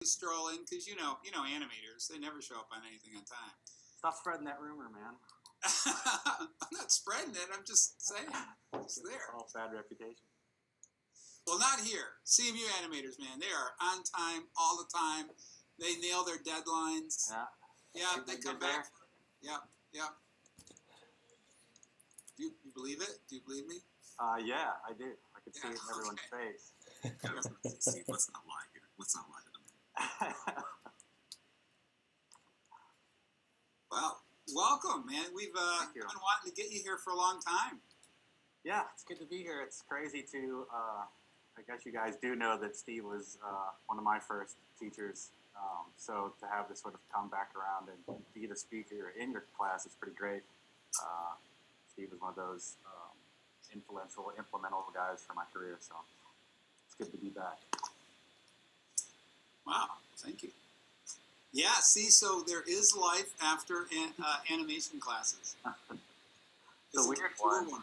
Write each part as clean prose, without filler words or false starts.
stroll in because you know animators. They never show up on anything on time. Stop spreading that rumor, man. I'm not spreading it. I'm just saying. It's there. It's all bad reputation. Well, not here. CMU animators, man. They are on time all the time. They nail their deadlines. Yeah. Yeah, they come back. Yeah. Do you believe it? Do you believe me? Yeah, I do. I can see it in everyone's face. See, let's not lie here. Let's not lie to them. Well, welcome, man. We've been wanting to get you here for a long time. Yeah, it's good to be here. It's crazy to, I guess you guys do know that Steve was one of my first teachers. So to have this sort of come back around and be the speaker in your class is pretty great. Steve was one of those implemental guys for my career, so it's good to be back. Wow, thank you. Yeah, see, so there is life after animation classes. It's a weird one.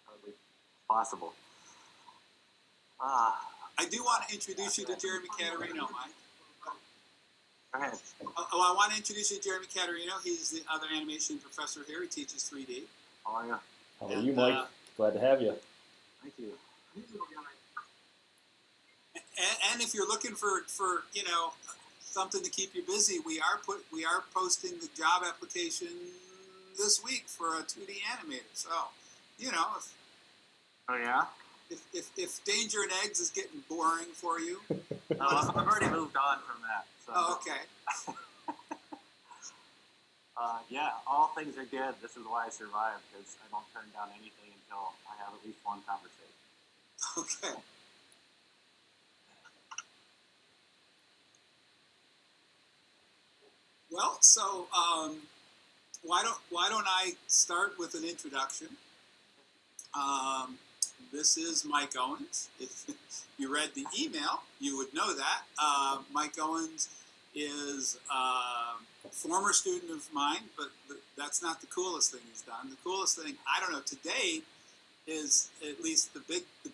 Hardly possible. I do want to introduce you to Jeremy Caterino, Mike. Go ahead. I want to introduce you to Jeremy Caterino. He's the other animation professor here. He teaches 3D. How are you? How are you, Mike? Glad to have you. Thank you. And if you're looking for something to keep you busy, we are posting the job application this week for a 2D animator. So, Oh yeah. If Danger and Eggs is getting boring for you, I've already moved on from that. So. Oh, okay. Yeah, all things are good. This is why I survive, because I don't turn down anything until I have at least one conversation. Okay. Well, so why don't I start with an introduction? This is Mike Owens. If you read the email, you would know that. Mike Owens is a former student of mine, but that's not the coolest thing he's done. The coolest thing, I don't know, today is, at least the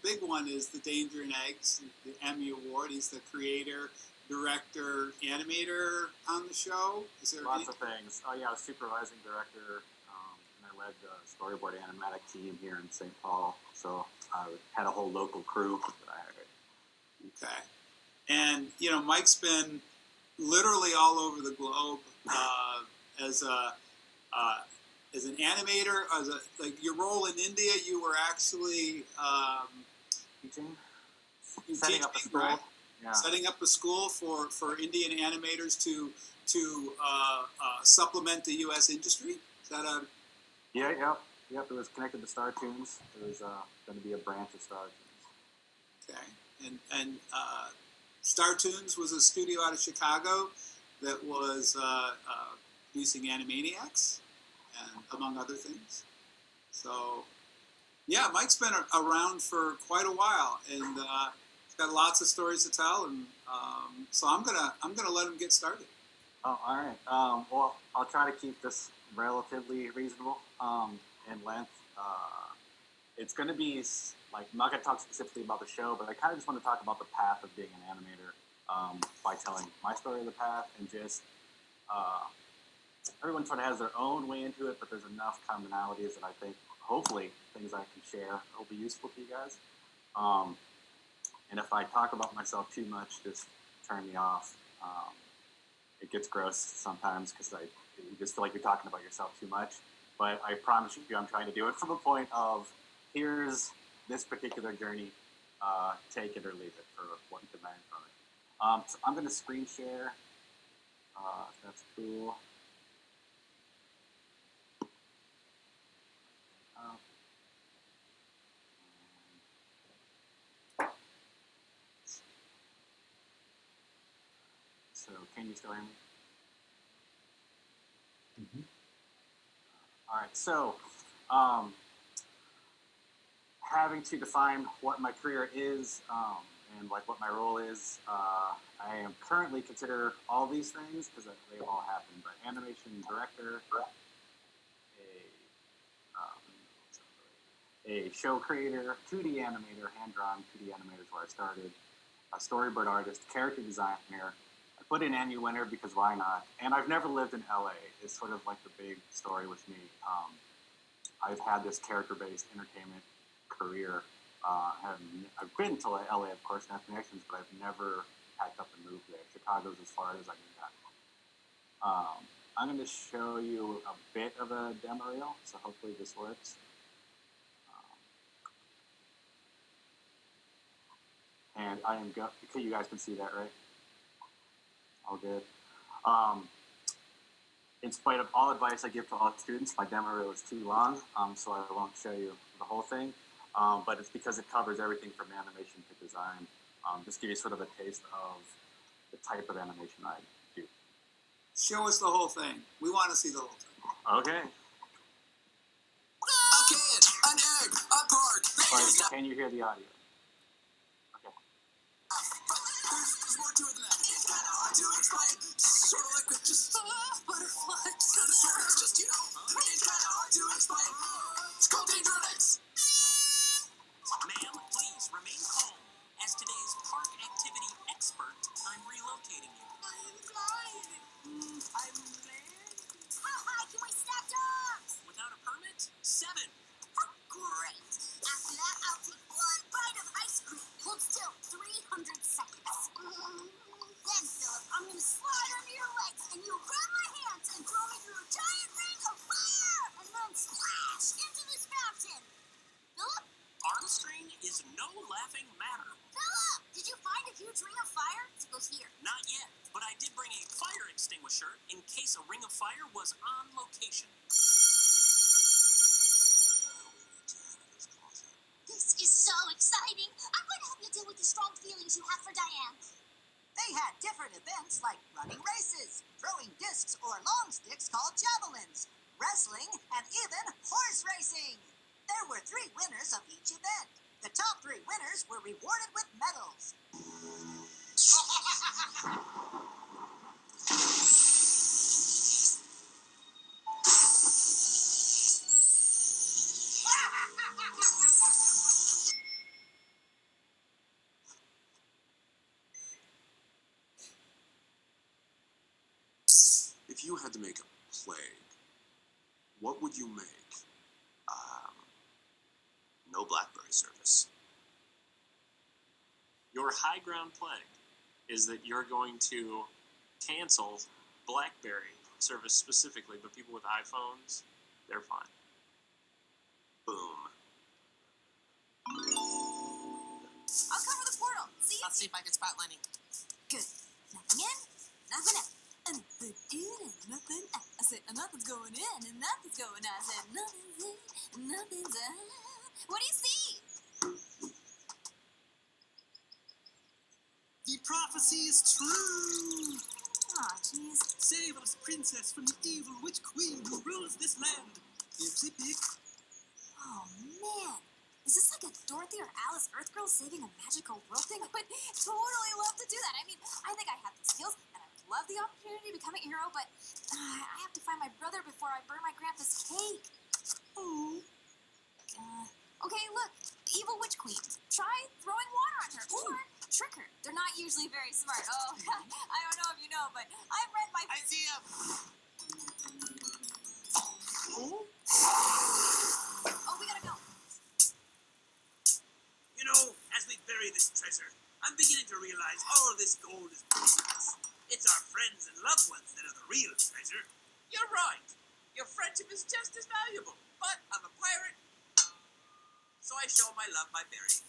big one is the Danger and Eggs, the Emmy Award. He's the creator, director, animator on the show. Is there lots of things? Oh yeah, I was supervising director, and I led the storyboard animatic team here in St. Paul. So I had a whole local crew that I hired. Okay, and Mike's been literally all over the globe as an animator. Like your role in India, you were actually Teaching, setting up a school. Right? Yeah. Setting up a school for Indian animators to supplement the U.S. industry. Is that a? Yeah, yep. It was connected to Star Tunes. It was going to be a branch of Star Tunes. Okay, and Star Tunes was a studio out of Chicago that was producing Animaniacs, and among other things. So, yeah, Mike's been around for quite a while, and he's got lots of stories to tell, and so I'm gonna let him get started. Oh, all right. Well, I'll try to keep this relatively reasonable in length. It's going to be like, I'm not going to talk specifically about the show, but I kind of just want to talk about the path of being an animator by telling my story of the path, and just everyone sort of has their own way into it, but there's enough commonalities that I think, hopefully, things I can share will be useful to you guys. And if I talk about myself too much, just turn me off. It gets gross sometimes because you just feel like you're talking about yourself too much. But I promise you, I'm trying to do it from a point of, here's this particular journey, take it or leave it for what you can learn from it. So I'm going to screen share. If that's cool. So can you still hear me? Mm-hmm. All right, so having to define what my career is and like what my role is, I am currently consider all these things because they've all happened, but animation director, a show creator, 2D animator, hand-drawn 2D animator is where I started, a storyboard artist, character designer. I put in Annie Winter because why not? And I've never lived in LA. It's sort of like the big story with me. I've had this character-based entertainment career. I've been to LA, of course, and have connections, but I've never packed up and moved there. Chicago's as far as I can get. I'm going to show you a bit of a demo reel, so hopefully this works. And I am okay, you guys can see that, right? All good. In spite of all advice I give to all students, my demo reel is too long, so I won't show you the whole thing. But it's because it covers everything from animation to design. Just give you sort of a taste of the type of animation I do. Show us the whole thing. We want to see the whole thing. Okay. A kid, an egg, a park. But can you hear the audio? Okay. There's more to it than that. It's kind of hard to explain. Sort of like with just butterflies. Kind of sort of just, you know. It's kind of hard to explain. It's called Dangeronics. Ma'am, please remain calm. As today's park activity expert, I'm relocating you. I am flying. I'm land. How high can we stack dogs? Without a permit? 7. Great. After that, I'll take one bite of ice cream. Hold still 300 seconds. Then, Philip, I'm going to slide under your legs, and you grab my hands and throw me through a giant ring of fire, and then splash into this fountain. Philip? Arm string is no laughing matter. Philip! Did you find a huge ring of fire? It goes here. Not yet, but I did bring a fire extinguisher in case a ring of fire was on location. This is so exciting. I'm going to help you deal with the strong feelings you have for Diane. They had different events like running races, throwing discs or long sticks called javelins, wrestling, and even horse racing. There were 3 winners of each event. The top 3 winners were rewarded with medals. If you had to make a plague, what would you make? No BlackBerry service. Your high ground plague is that you're going to cancel BlackBerry service specifically, but people with iPhones, they're fine. Boom. I'll cover the portal. See? Let's see if I can spot Lenny. Good. Nothing in, nothing out. Nothing in and nothing out. I said nothing's going in and nothing's going out. I said nothing's in and nothing's out. What do you see? The prophecy is true. Aw, jeez. Save us, princess, from the evil witch queen who rules this land. Ipsy pick. Oh, man. Is this like a Dorothy or Alice Earth Girl saving a magical world thing? I would totally love to do that. I mean, I think I have the skills, and I would love the opportunity to become a hero, but I have to find my brother before I burn my grandpa's cake. Oh. Okay, look. Evil witch queen. Try throwing water on her, or trick her. They're not usually very smart. Oh, I don't know if you know, but I've read my... I see him. Oh, we gotta go. You know, as we bury this treasure, I'm beginning to realize all this gold is meaningless. It's our friends and loved ones that are the real treasure. You're right. Your friendship is just as valuable. But I'm a pirate, so I show my love by burying.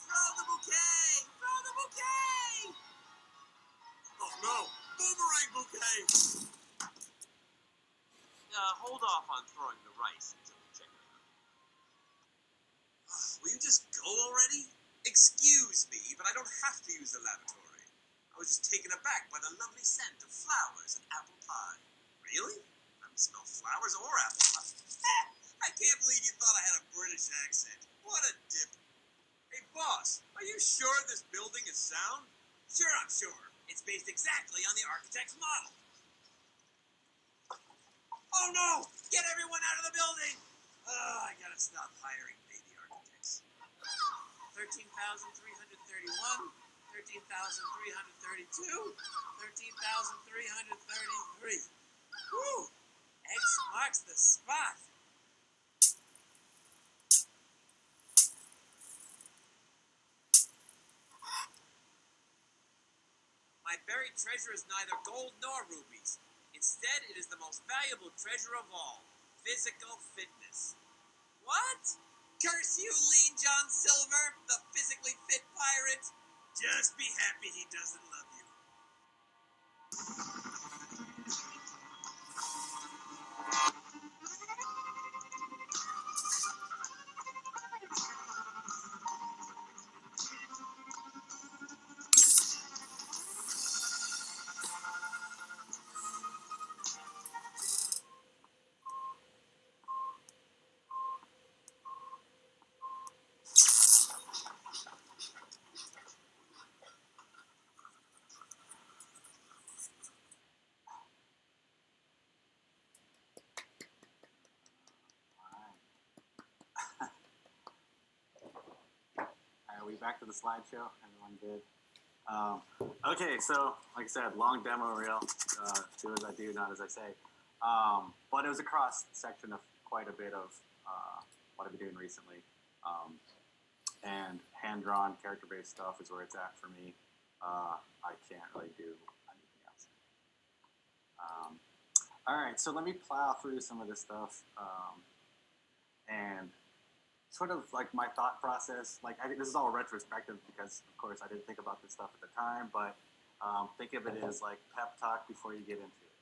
Throw the bouquet! Throw the bouquet! Oh no! Boomerang bouquet! Hold off on throwing the rice until we check it out. Will you just go already? Excuse me, but I don't have to use the lavatory. I was just taken aback by the lovely scent of flowers and apple pie. Really? I don't smell flowers or apple pie. I can't believe you thought I had a British accent. What a dip. Hey, boss, are you sure this building is sound? Sure, I'm sure. It's based exactly on the architect's model. Oh no! Get everyone out of the building! I gotta stop hiring baby architects. 13,331, 13,332, 13,333. Woo! X marks the spot. My buried treasure is neither gold nor rubies. Instead, it is the most valuable treasure of all, physical fitness. What? Curse you, Lean John Silver, the physically fit pirate. Just be happy he doesn't love you. Are we back to the slideshow? Everyone good? Okay, so like I said, long demo reel. Do as I do, not as I say. But it was a cross section of quite a bit of what I've been doing recently. And hand-drawn, character-based stuff is where it's at for me. I can't really do anything else. All right, so let me plow through some of this stuff and sort of like my thought process. Like I think this is all retrospective because, of course, I didn't think about this stuff at the time. But think of it as like pep talk before you get into it.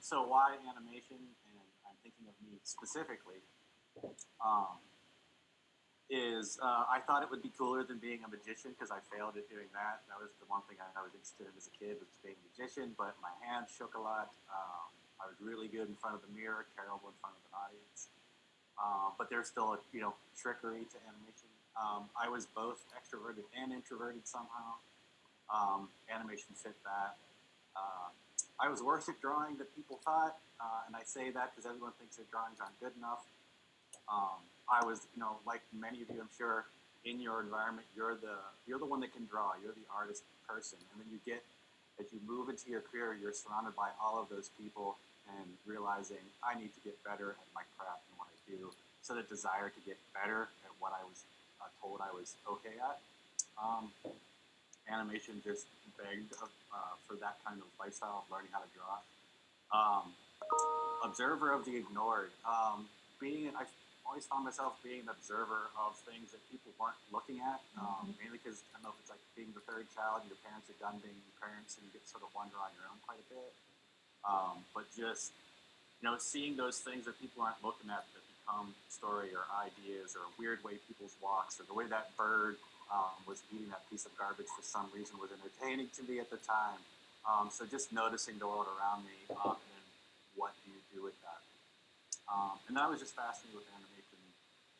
So why animation? And I'm thinking of me specifically. I thought it would be cooler than being a magician because I failed at doing that. That was the one thing I was interested in as a kid, was being a magician, but my hands shook a lot. I was really good in front of the mirror, terrible in front of an audience. But there's still a trickery to animation. I was both extroverted and introverted somehow. Animation fit that. I was worse at drawing than people thought, and I say that because everyone thinks their drawings aren't good enough. I was, like many of you, I'm sure, in your environment, you're the one that can draw. You're the artist person, and then as you move into your career, you're surrounded by all of those people, and realizing I need to get better at my craft and what I do. So the desire to get better at what I was told I was okay at. Animation just begged for that kind of lifestyle of learning how to draw. Observer of the ignored. I always found myself being an observer of things that people weren't looking at, mainly because I don't know if it's like being the third child and your parents are done being parents and you get sort of wander on your own quite a bit. But just, seeing those things that people aren't looking at that become story or ideas or weird way people's walks or the way that bird was eating that piece of garbage for some reason was entertaining to me at the time. So just noticing the world around me and what do you do with that. And I was just fascinated with animation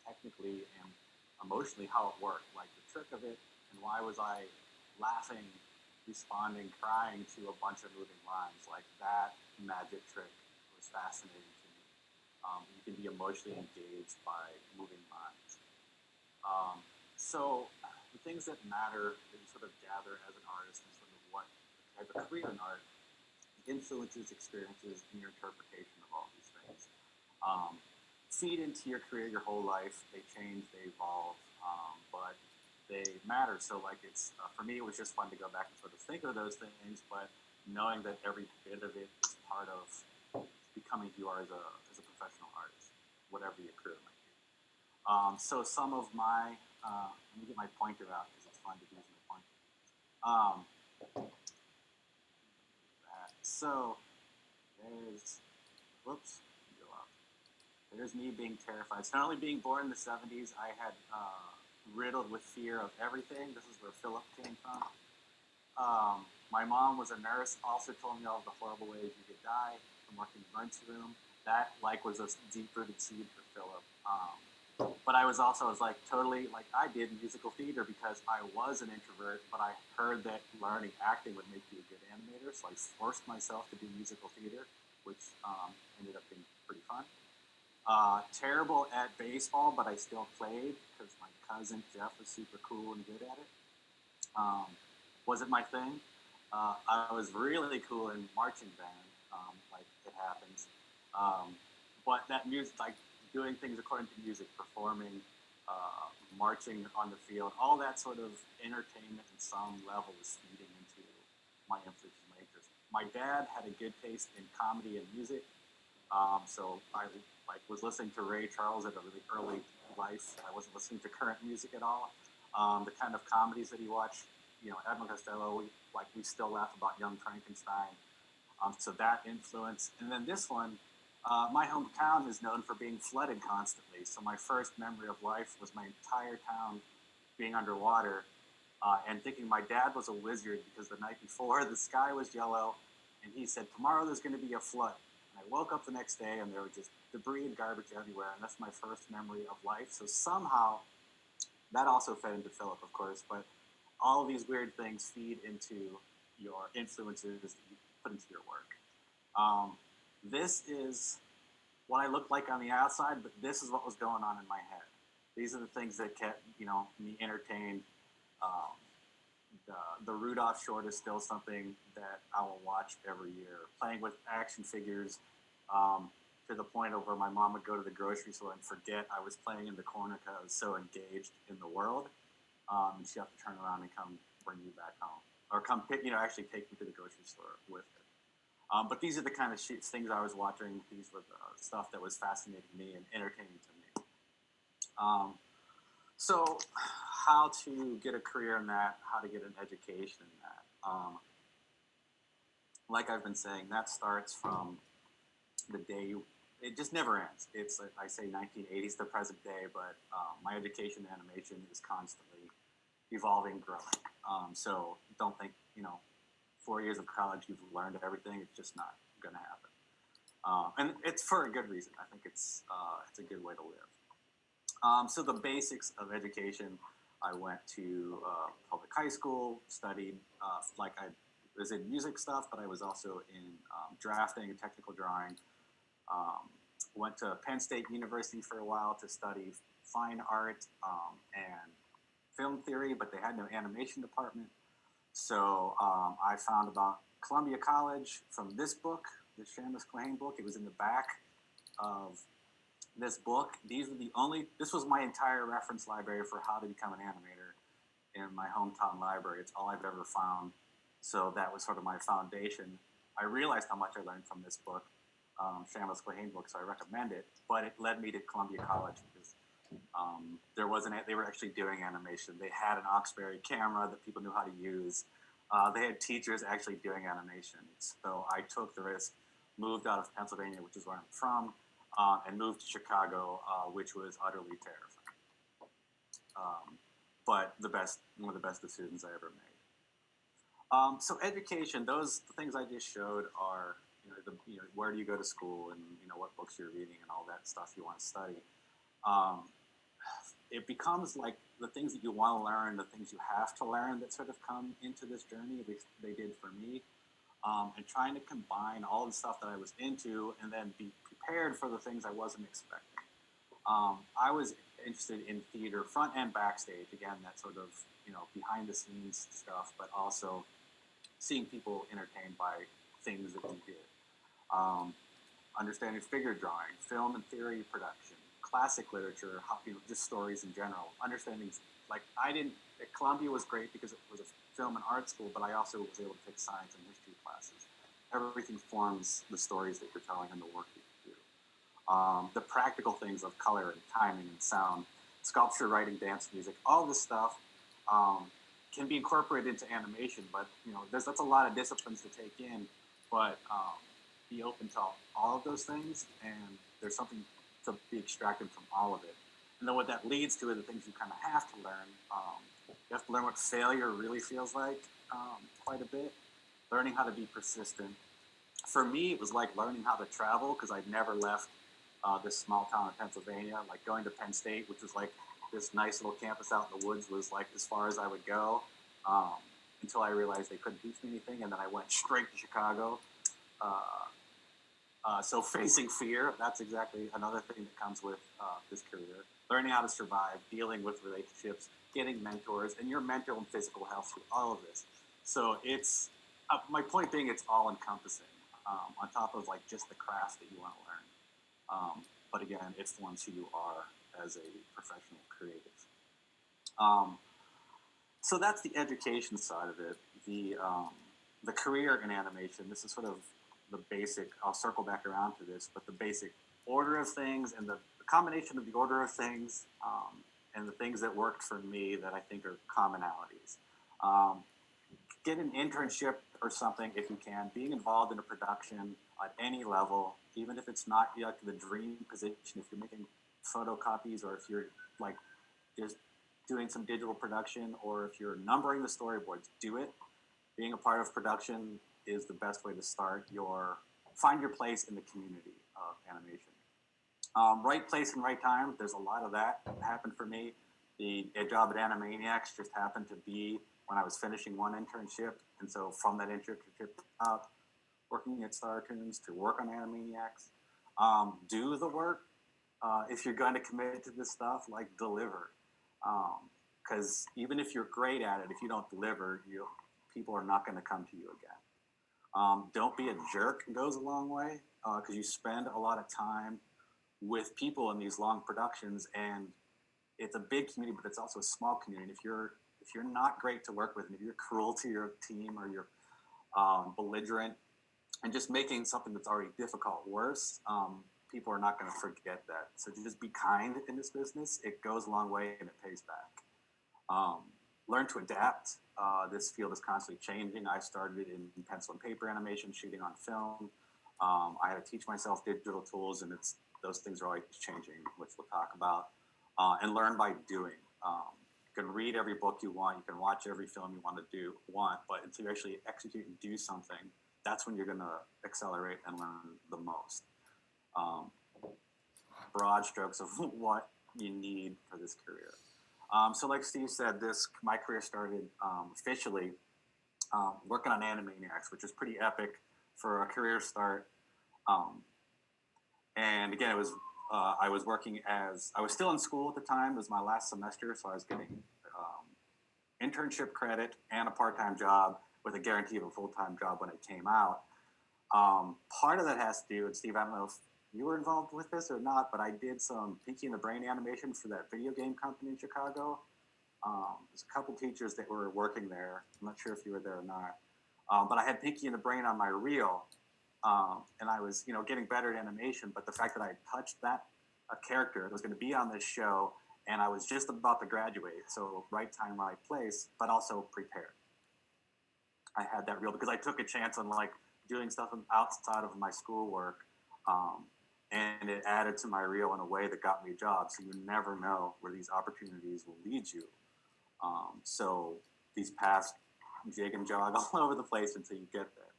technically and emotionally how it worked, like the trick of it, and why was I laughing, responding, crying to a bunch of moving lines. Like that magic trick was fascinating to me. You can be emotionally engaged by moving lines. So the things that matter that you sort of gather as an artist and sort of what as a career in art influences experiences in your interpretation of all these things. Feed into your career your whole life. They change, they evolve, but they matter. So like it's for me, it was just fun to go back and sort of think of those things, but knowing that every bit of it is part of becoming who you are as a professional artist, whatever your career might be. So some of my let me get my pointer out because it's fun to use my pointer. So there's whoops. There's me being terrified. So not only being born in the 70s, I had riddled with fear of everything. This is where Philip came from. My mom was a nurse, also told me all the horrible ways you could die from working in the emergency room. That was a deep-rooted seed for Philip. But I was totally, I did musical theater because I was an introvert, but I heard that learning acting would make you a good animator, so I forced myself to do musical theater, which ended up being pretty fun. Terrible at baseball, but I still played because my cousin Jeff was super cool and good at it. Wasn't my thing. I was really cool in marching band, like it happens. But that music, like doing things according to music, performing, marching on the field, all that sort of entertainment in some level is feeding into my influence and my interest. My dad had a good taste in comedy and music, so I was listening to Ray Charles at a really early life. I wasn't listening to current music at all. The kind of comedies that he watched, Edmund Costello, we still laugh about Young Frankenstein. So that influence. And then this one, my hometown is known for being flooded constantly. So my first memory of life was my entire town being underwater, and thinking my dad was a wizard because the night before the sky was yellow, and he said, tomorrow there's going to be a flood. And I woke up the next day and there was just debris and garbage everywhere, and that's my first memory of life. So somehow that also fed into Philip, of course, but all of these weird things feed into your influences that you put into your work. This is what I look like on the outside, but this is what was going on in my head. These are the things that kept, me entertained. The Rudolph short is still something that I will watch every year. Playing with action figures, to the point of where my mom would go to the grocery store and forget I was playing in the corner because I was so engaged in the world. And she'd have to turn around and come bring me back home, or come actually take me to the grocery store with her. But these are the kind of things I was watching. These were the stuff that was fascinating me and entertaining to me. So how to get a career in that, how to get an education in that. Like I've been saying, that starts from the day it just never ends. It's, I say 1980s to present day, but my education in animation is constantly evolving, growing. So don't think, 4 years of college, you've learned everything. It's just not going to happen. And it's for a good reason. I think it's a good way to live. So the basics of education, I went to public high school, studied, I was in music stuff, but I was also in drafting and technical drawing. Went to Penn State University for a while to study fine art and film theory, but they had no animation department. So I found about Columbia College from this book, the Shamus Clahane book. It was in the back of this book. This was my entire reference library for how to become an animator in my hometown library. It's all I've ever found. So that was sort of my foundation. I realized how much I learned from this book, Shamus Clahane book, so I recommend it. But it led me to Columbia College because they were actually doing animation. They had an Oxbury camera that people knew how to use. They had teachers actually doing animation. So I took the risk, moved out of Pennsylvania, which is where I'm from, and moved to Chicago, which was utterly terrifying. But one of the best decisions I ever made. So education, the things I just showed are, where do you go to school and, what books you're reading and all that stuff you want to study. It becomes like the things that you want to learn, the things you have to learn that sort of come into this journey, at least they did for me. And trying to combine all the stuff that I was into and then be prepared for the things I wasn't expecting. I was interested in theater, front and backstage, again, that sort of, behind the scenes stuff, but also seeing people entertained by things that we did. Understanding figure drawing, film and theory production, classic literature, just stories in general. Understanding, Columbia was great because it was a film and art school, but I also was able to take science and history classes. Everything forms the stories that you're telling and the work that you do. The practical things of color and timing and sound, sculpture, writing, dance, music, all this stuff can be incorporated into animation, but that's a lot of disciplines to take in, but be open to all of those things, and there's something to be extracted from all of it. And then what that leads to are the things you kind of have to learn. You have to learn what failure really feels like quite a bit, learning how to be persistent. For me, it was like learning how to travel because I'd never left this small town in Pennsylvania. Like going to Penn State, which was like this nice little campus out in the woods, was like as far as I would go until I realized they couldn't teach me anything. And then I went straight to Chicago. So facing fear, that's exactly another thing that comes with this career. Learning how to survive, dealing with relationships, getting mentors, and your mental and physical health through all of this. So it's, my point being, it's all encompassing on top of like just the craft that you want to learn. But again, it's forms who you are as a professional creative. So that's the education side of it. The career in animation, this is sort of the basic, I'll circle back around to this, but the basic order of things and the combination of the order of things and the things that worked for me that I think are commonalities. Get an internship or something if you can. Being involved in a production at any level, even if it's not like the dream position, if you're making photocopies or if you're like just doing some digital production or if you're numbering the storyboards, do it. Being a part of production is the best way to find your place in the community of animation. Right place and right time, there's a lot of that happened for me. The job at Animaniacs just happened to be when I was finishing one internship. And so from that internship up, working at Star Tunes to work on Animaniacs, do the work. If you're going to commit to this stuff, like deliver. Because even if you're great at it, if you don't deliver, people are not going to come to you again. Don't be a jerk goes a long way because you spend a lot of time with people in these long productions, and it's a big community, but it's also a small community. If you're not great to work with, and if you're cruel to your team or you're belligerent and just making something that's already difficult worse, people are not going to forget that. So just be kind in this business. It goes a long way and it pays back. Learn to adapt. This field is constantly changing. I started in pencil and paper animation, shooting on film. I had to teach myself digital tools, and those things are always changing, which we'll talk about. And learn by doing. You can read every book you want. You can watch every film you want, but until you actually execute and do something, that's when you're going to accelerate and learn the most. Broad strokes of what you need for this career. So like Steve said, my career started officially working on Animaniacs, which was pretty epic for a career start. And again, it was I was still in school at the time. It was my last semester, so I was getting internship credit and a part-time job with a guarantee of a full-time job when it came out. Part of that has to do, and Steve, I don't know if you were involved with this or not, but I did some Pinky and the Brain animation for that video game company in Chicago. There's a couple teachers that were working there. I'm not sure if you were there or not. But I had Pinky and the Brain on my reel, and I was, getting better at animation. But the fact that I had touched a character that was going to be on this show, and I was just about to graduate, so right time, right place, but also prepared. I had that reel because I took a chance on doing stuff outside of my schoolwork. And it added to my reel in a way that got me a job. So you never know where these opportunities will lead you. So these paths jig and jog all over the place until you get there.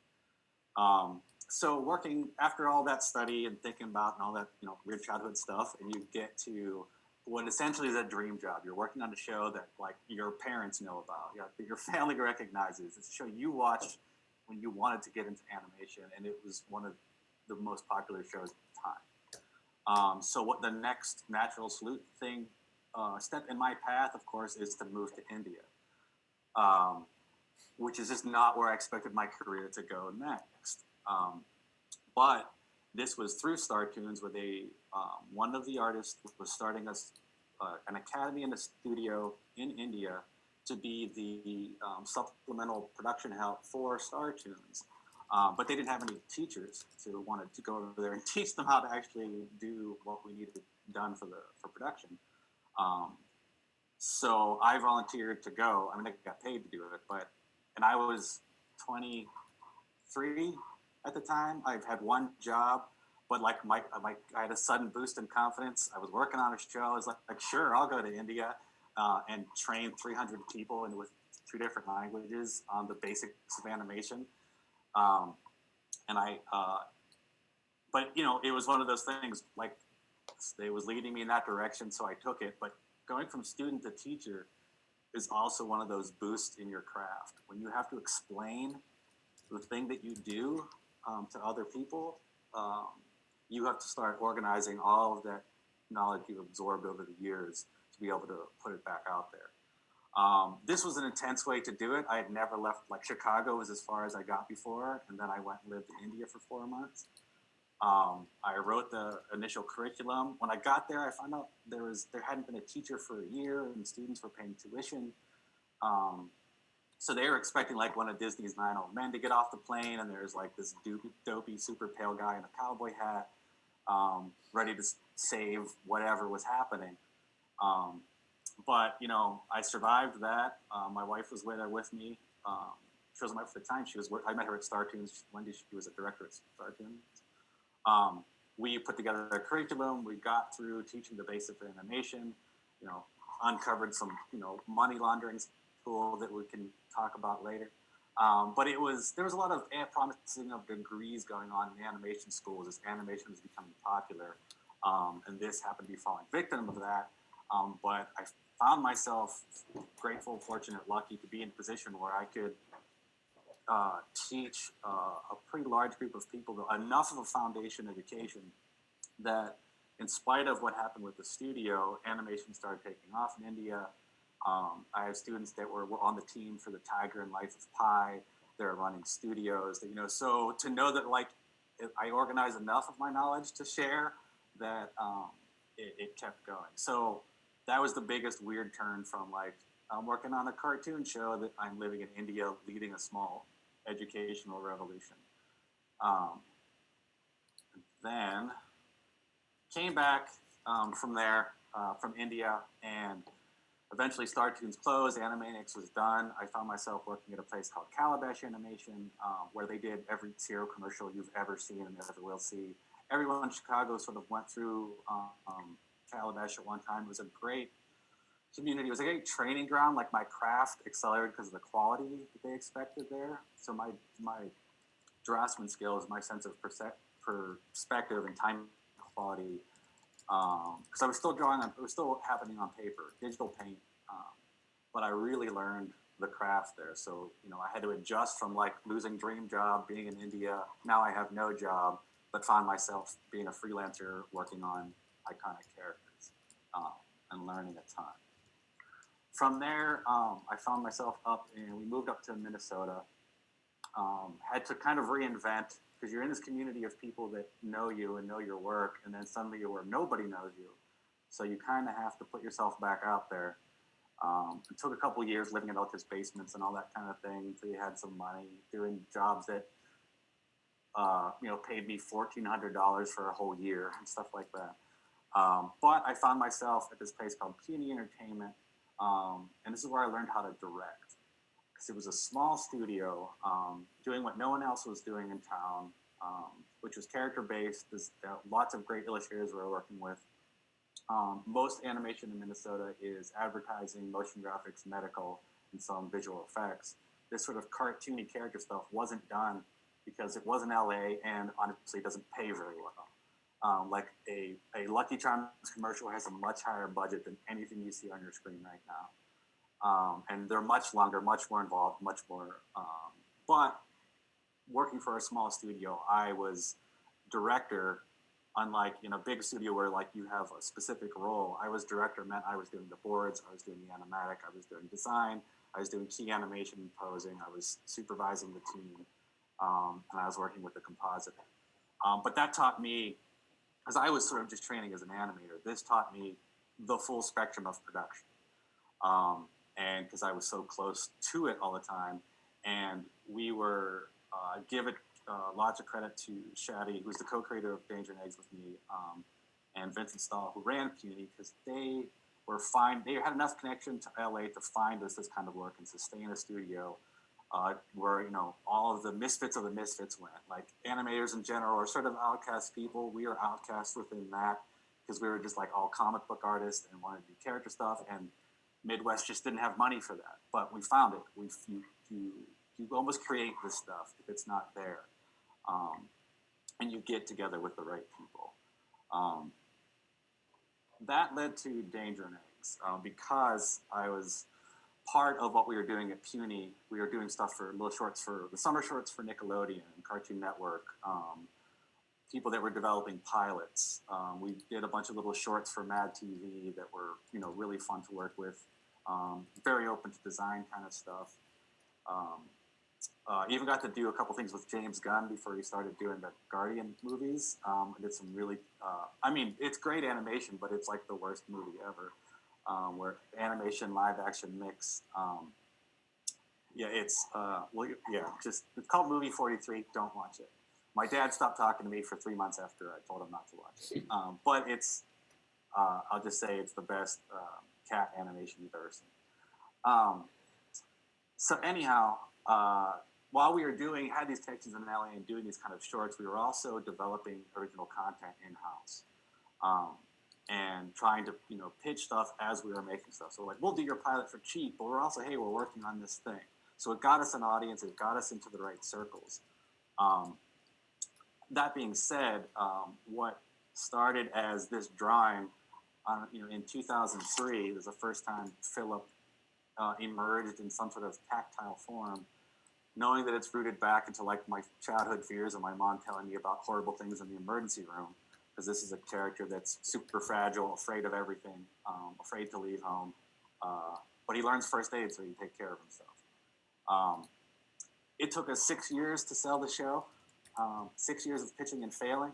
So working after all that study and thinking about and all that weird childhood stuff, and you get to what essentially is a dream job. You're working on a show that your parents know about, that your family recognizes. It's a show you watched when you wanted to get into animation, and it was one of the most popular shows at the time. So what the next natural step in my path, of course, is to move to India, which is just not where I expected my career to go next. But this was through Star Tunes, where one of the artists was starting an academy and a studio in India to be the supplemental production help for Star Tunes. But they didn't have any teachers, so we wanted to go over there and teach them how to actually do what we needed done for production. So I volunteered to go. I got paid to do it, and I was 23 at the time. I've had one job, but I had a sudden boost in confidence. I was working on a show. I was like sure, I'll go to India and train 300 people and with 2 different languages on the basics of animation. But it was one of those things, they was leading me in that direction, so I took it. But going from student to teacher is also one of those boosts in your craft. When you have to explain the thing that you do to other people, you have to start organizing all of that knowledge you've absorbed over the years to be able to put it back out there. This was an intense way to do it. I had never left, like Chicago was as far as I got before, and then I went and lived in India for 4 months. I wrote the initial curriculum. When I got there, I found out there hadn't been a teacher for a year, and students were paying tuition. So they were expecting like one of Disney's 9 Old Men to get off the plane, and there's like this dopey, super pale guy in a cowboy hat, ready to save whatever was happening. But I survived that. My wife was there with me. She wasn't my wife at the time. I met her at Star Tunes. Wendy, she was a director at Star Tunes. We put together a curriculum. We got through teaching the basics of animation. Uncovered some money laundering school that we can talk about later. But there was a lot of promising of degrees going on in animation schools as animation was becoming popular. And this happened to be falling victim of that. But I found myself grateful, fortunate, lucky to be in a position where I could teach a pretty large group of people enough of a foundation education that in spite of what happened with the studio, animation started taking off in India. I have students that were on the team for the Tiger and Life of Pi. They're running studios. So to know that I organized enough of my knowledge to share that it kept going. So that was the biggest weird turn from I'm working on a cartoon show that I'm living in India leading a small educational revolution. Then came back from there, from India, and eventually Star Tunes closed, Animaniacs was done. I found myself working at a place called Calabash Animation, where they did every cereal commercial you've ever seen and ever will see. Everyone in Chicago sort of went through Calabash at one time. It was a great community. It was a great training ground. Like my craft accelerated because of the quality that they expected there. So my draftsman skills, my sense of perspective and time quality, because I was still drawing on, it was still happening on paper, digital paint, but I really learned the craft there. So I had to adjust from losing dream job, being in India. Now I have no job, but found myself being a freelancer working on iconic characters and learning a ton. From there, I found myself we moved up to Minnesota. Had to kind of reinvent, because you're in this community of people that know you and know your work, and then suddenly you're where nobody knows you. So you kind of have to put yourself back out there. It took a couple of years living in relatives' basements and all that kind of thing until you had some money, doing jobs that paid me $1,400 for a whole year and stuff like that. But I found myself at this place called Puny Entertainment, and this is where I learned how to direct. Because it was a small studio doing what no one else was doing in town, which was character-based. There's lots of great illustrators we were working with. Most animation in Minnesota is advertising, motion graphics, medical, and some visual effects. This sort of cartoony character stuff wasn't done because it wasn't LA and honestly doesn't pay very well. Like a Lucky Charms commercial has a much higher budget than anything you see on your screen right now. And they're much longer, much more involved, much more. But working for a small studio, I was director. Unlike in a big studio where you have a specific role, I was director meant I was doing the boards, I was doing the animatic, I was doing design, I was doing key animation and posing, I was supervising the team, and I was working with the compositor. But that taught me, as I was sort of just training as an animator, this taught me the full spectrum of production. And because I was so close to it all the time, and we were give it lots of credit to Shadi, who's the co-creator of Danger and Eggs with me, and Vincent Stahl, who ran Puny, because they were fine. They had enough connection to LA to find us this kind of work and sustain a studio where all of the misfits of the misfits went. Like animators in general are sort of outcast people. We are outcasts within that because we were just all comic book artists and wanted to do character stuff, and Midwest just didn't have money for that. But we found it. You almost create this stuff if it's not there. And you get together with the right people. That led to Danger and Eggs. Because I was part of what we were doing at Puny, we were doing stuff for little shorts for the summer shorts for Nickelodeon and Cartoon Network. people that were developing pilots. We did a bunch of little shorts for Mad TV that were, really fun to work with. Very open to design kind of stuff. Even got to do a couple things with James Gunn before he started doing the Guardian movies. I did some really, it's great animation, but it's like the worst movie ever. Where animation, live action mix. It's called Movie 43. Don't watch it. My dad stopped talking to me for 3 months after I told him not to watch it. But it's, I'll just say it's the best cat animation you've ever seen. So anyhow, while we were had these connections in LA and doing these kind of shorts, we were also developing original content in-house. And trying to, pitch stuff as we were making stuff. So like, we'll do your pilot for cheap, but we're also, hey, we're working on this thing. So it got us an audience, it got us into the right circles. That being said, what started as this drawing, in 2003 was the first time Philip emerged in some sort of tactile form, knowing that it's rooted back into like my childhood fears and my mom telling me about horrible things in the emergency room, because this is a character that's super fragile, afraid of everything, afraid to leave home, but he learns first aid so he can take care of himself. It took us 6 years to sell the show. 6 years of pitching and failing.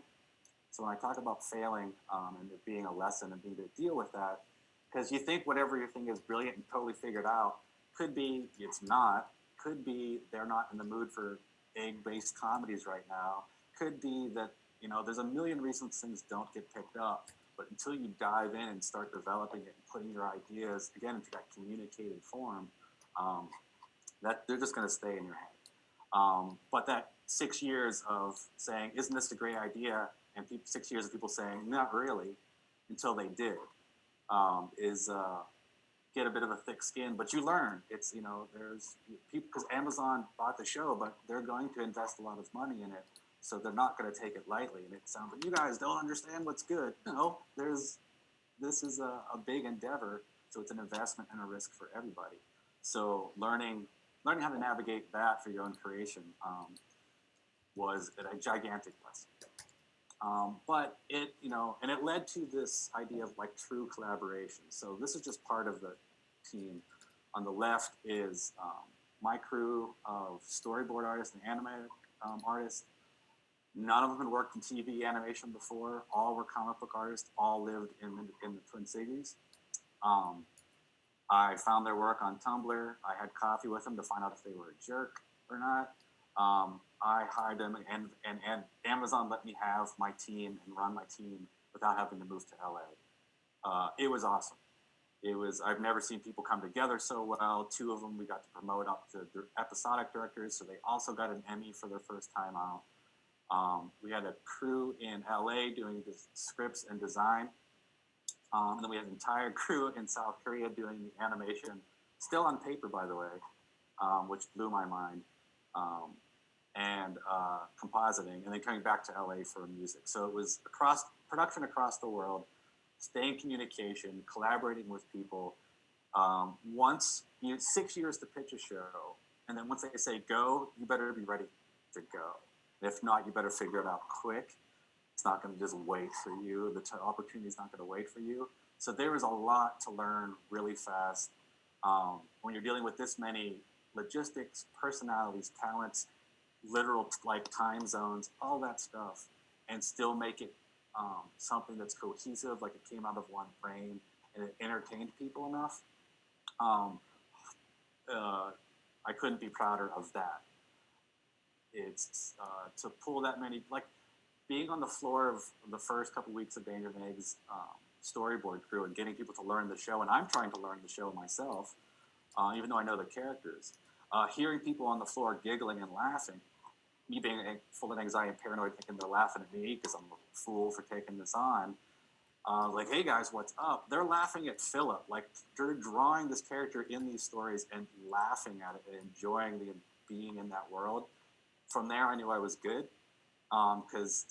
So when I talk about failing and it being a lesson and being to deal with that, because you think whatever you think is brilliant and totally figured out, could be it's not, could be they're not in the mood for egg-based comedies right now, could be that, there's a million reasons things don't get picked up, but until you dive in and start developing it and putting your ideas, again, into that communicated form, that they're just going to stay in your head. But that 6 years of saying, isn't this a great idea? And 6 years of people saying, not really, until they did, is get a bit of a thick skin. But you learn. It's, there's people, because Amazon bought the show, but they're going to invest a lot of money in it. So they're not going to take it lightly. And it sounds like you guys don't understand what's good. No, this is a big endeavor. So it's an investment and a risk for everybody. So learning how to navigate that for your own creation was a gigantic lesson. But it, and it led to this idea of like true collaboration. So this is just part of the team. On the left is my crew of storyboard artists and animated artists. None of them had worked in TV animation before. All were comic book artists. All lived in the Twin Cities. I found their work on Tumblr. I had coffee with them to find out if they were a jerk or not. I hired them, and Amazon let me have my team and run my team without having to move to LA. It was awesome. I've never seen people come together so well. 2 of them we got to promote up to episodic directors, so they also got an Emmy for their first time out. We had a crew in LA doing the scripts and design. And then we had an entire crew in South Korea doing the animation, still on paper, by the way, which blew my mind, and compositing, and then coming back to LA for music. So it was production across the world, staying in communication, collaborating with people. 6 years to pitch a show, and then once they say go, you better be ready to go. If not, you better figure it out quick. It's not going to just wait for you. The opportunity is not going to wait for you. So there was a lot to learn really fast. When you're dealing with this many logistics, personalities, talents, literal like time zones, all that stuff, and still make it something that's cohesive, like it came out of one brain and it entertained people enough. I couldn't be prouder of that. It's to pull that many, like being on the floor of the first couple weeks of Danger Meg's storyboard crew and getting people to learn the show, and I'm trying to learn the show myself, even though I know the characters. Hearing people on the floor giggling and laughing, me being full of anxiety and paranoid, thinking they're laughing at me because I'm a fool for taking this on. Like, hey guys, what's up? They're laughing at Philip. Like, they're drawing this character in these stories and laughing at it and enjoying being in that world. From there, I knew I was good because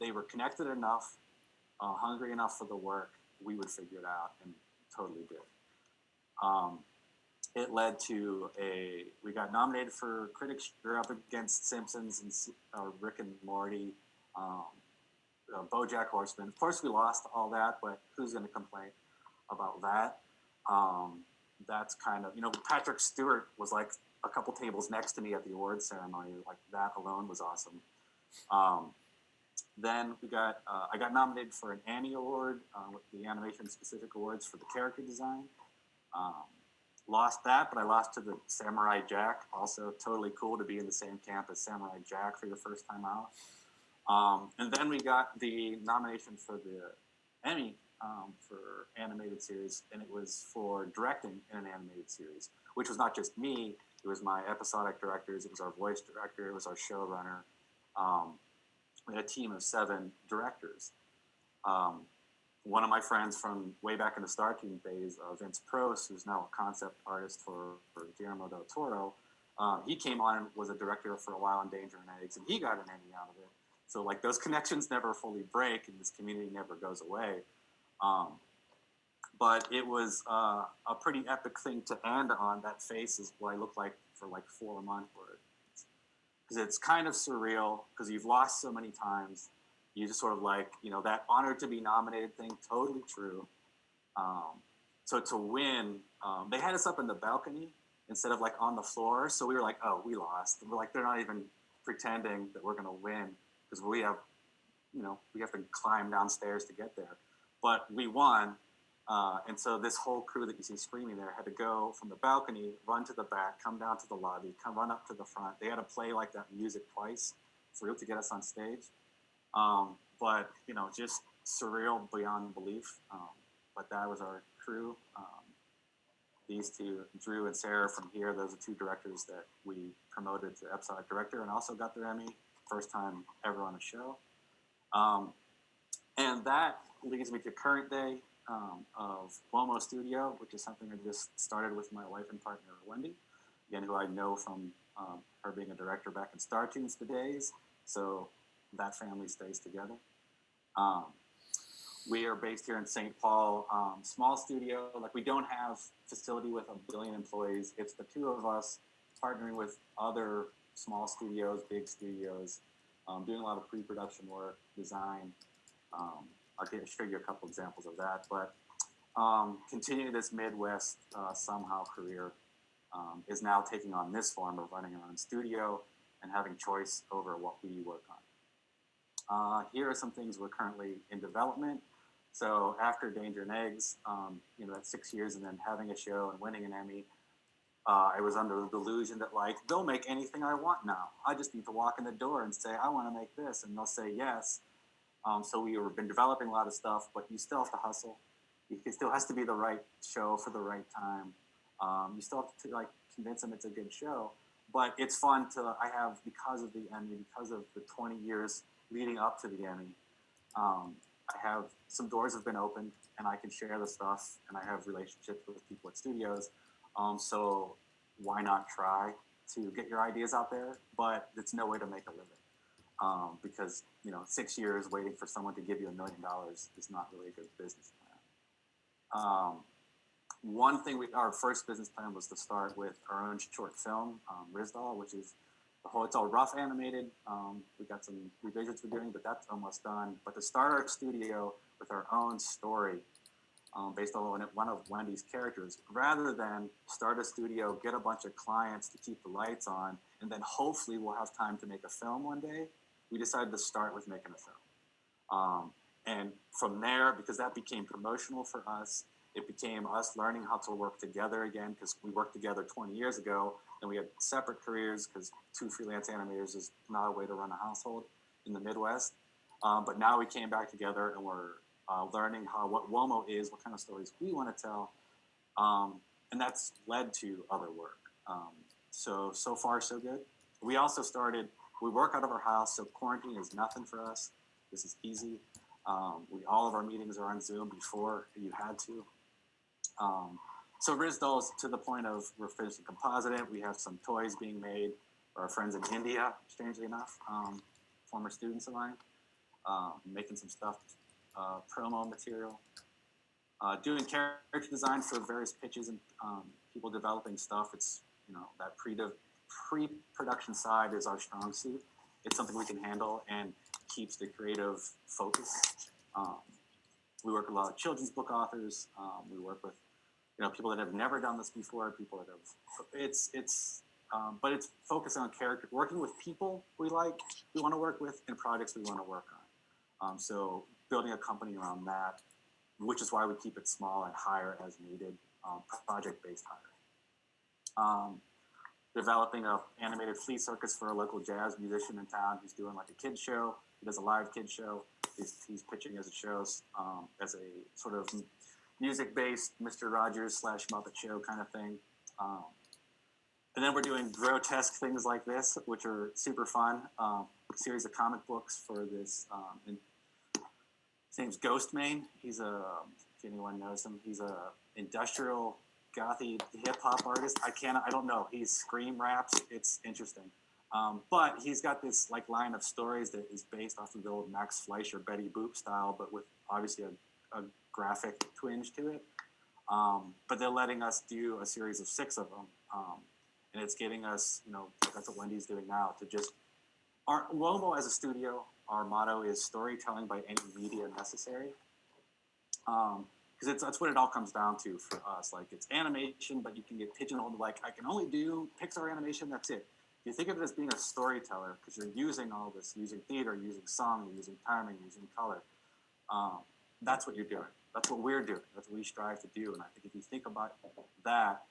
they were connected enough, hungry enough for the work. We would figure it out, and totally did. It led to we got nominated for Critics' Choice up against Simpsons and Rick and Morty. BoJack Horseman. Of course, we lost all that, but who's going to complain about that? That's kind of, Patrick Stewart was like a couple tables next to me at the awards ceremony. Like that alone was awesome. Then I got nominated for an Annie Award with the Animation Specific Awards for the character design. Lost that, but I lost to the Samurai Jack. Also, totally cool to be in the same camp as Samurai Jack for your first time out. And then we got the nomination for the Emmy for animated series, and it was for directing in an animated series, which was not just me. It was my episodic directors. It was our voice director. It was our showrunner. We had a team of 7 directors. One of my friends from way back in the Star Team days, Vince Pross, who's now a concept artist for Guillermo del Toro, he came on and was a director for a while on Danger and Eggs, and he got an Emmy out of it. So like those connections never fully break, and this community never goes away. But it was a pretty epic thing to end on. That face is what I looked like for like 4 months. Because it's kind of surreal, because you've lost so many times. You just sort of like, that honor to be nominated thing, totally true. So to win, they had us up in the balcony instead of like on the floor. So we were like, oh, we lost. We're like, they're not even pretending that we're going to win, because we have to climb downstairs to get there. But we won. And so this whole crew that you see screaming there had to go from the balcony, run to the back, come down to the lobby, run up to the front. They had to play like that music twice for real to get us on stage. But, just surreal beyond belief. But that was our crew. These two, Drew and Sarah from here, those are 2 directors that we promoted to episodic director and also got their Emmy, first time ever on a show. And that leads me to current day of Womo Studio, which is something I just started with my wife and partner, Wendy, again, who I know from her being a director back in Star Tunes days. So that family stays together. We are based here in St. Paul, small studio. Like we don't have facility with 1 billion employees. It's the 2 of us partnering with other small studios, big studios, doing a lot of pre-production work, design. I'll show you a couple examples of that, but continuing this Midwest somehow career is now taking on this form of running our own studio and having choice over what we work on. Here are some things we're currently in development. So after Danger and Eggs, that's 6 years, and then having a show and winning an Emmy, I was under the delusion that like, they'll make anything I want now. I just need to walk in the door and say, I want to make this, and they'll say yes. So we have been developing a lot of stuff, but you still have to hustle. It still has to be the right show for the right time. You still have to like convince them it's a good show. But it's fun because of the Emmy, because of the 20 years leading up to the Emmy, I have some doors have been opened, and I can share the stuff, and I have relationships with people at studios. So why not try to get your ideas out there? But it's no way to make a living. Because 6 years waiting for someone to give you $1 million is not really a good business plan. One thing our first business plan was to start with our own short film, Rizdal, which is it's all rough animated. We got some revisions we're doing, but that's almost done. But to start our studio with our own story, based on one of Wendy's characters, rather than start a studio, get a bunch of clients to keep the lights on, and then hopefully we'll have time to make a film one day, we decided to start with making a film. And from there, because that became promotional for us, it became us learning how to work together again, because we worked together 20 years ago, and we had separate careers, because 2 freelance animators is not a way to run a household in the Midwest. But now we came back together, and we're learning what Womo is, what kind of stories we want to tell, and that's led to other work. So far, so good. We also we work out of our house, so quarantine is nothing for us. This is easy. All of our meetings are on Zoom before you had to. So Rizdal is to the point of we're finishing compositing. We have some toys being made for our friends in India, strangely enough, former students of mine, making some stuff, promo material, doing character design for various pitches and people developing stuff. It's that pre-production side is our strong suit. It's something we can handle, and keeps the creative focus. We work with a lot of children's book authors. We work with people that have never done this before, people that have but it's focused on character, working with people we want to work with, and projects we want to work on. So building a company around that, which is why we keep it small and hire as needed, project-based hiring. Developing a animated flea circus for a local jazz musician in town who's doing like a kid show. He does a live kid show. He's pitching as a show, as a sort of music-based Mr. Rogers / Muppet Show kind of thing. And then we're doing grotesque things like this, which are super fun. A series of comic books for this. His name's Ghostmane. He's if anyone knows him, he's a industrial gothy hip hop artist. I don't know. He scream raps. It's interesting. But he's got this like line of stories that is based off of the old Max Fleischer, Betty Boop style, but with obviously a graphic twinge to it. But they're letting us do a series of 6 of them. And it's getting us, that's what Wendy's doing now, to just, our Lomo as a studio, our motto is storytelling by any media necessary. Because that's what it all comes down to for us. Like, it's animation, but you can get pigeonholed, like, I can only do Pixar animation, that's it. You think of it as being a storyteller, because you're using all this, using theater, using song, using timing, using color. That's what you're doing. That's what we're doing. That's what we strive to do. And I think if you think about that,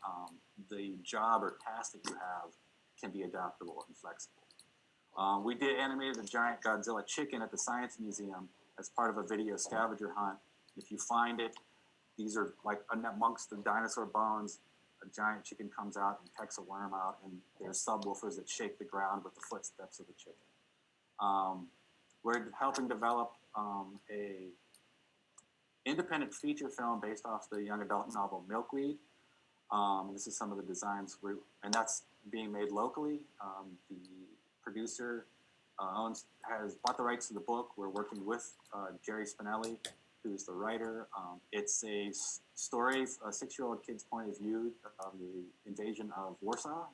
the job or task that you have can be adaptable and flexible. We did animated a giant Godzilla chicken at the Science Museum as part of a video scavenger hunt. If you find it, these are like amongst the dinosaur bones, a giant chicken comes out and pecks a worm out, and there's subwoofers that shake the ground with the footsteps of the chicken. We're helping develop a independent feature film based off the young adult novel Milkweed. This is some of the designs, and that's being made locally. The producer, Owens, has bought the rights to the book. We're working with Jerry Spinelli, who's the writer. It's a story, a 6-year-old kid's point of view of the invasion of Warsaw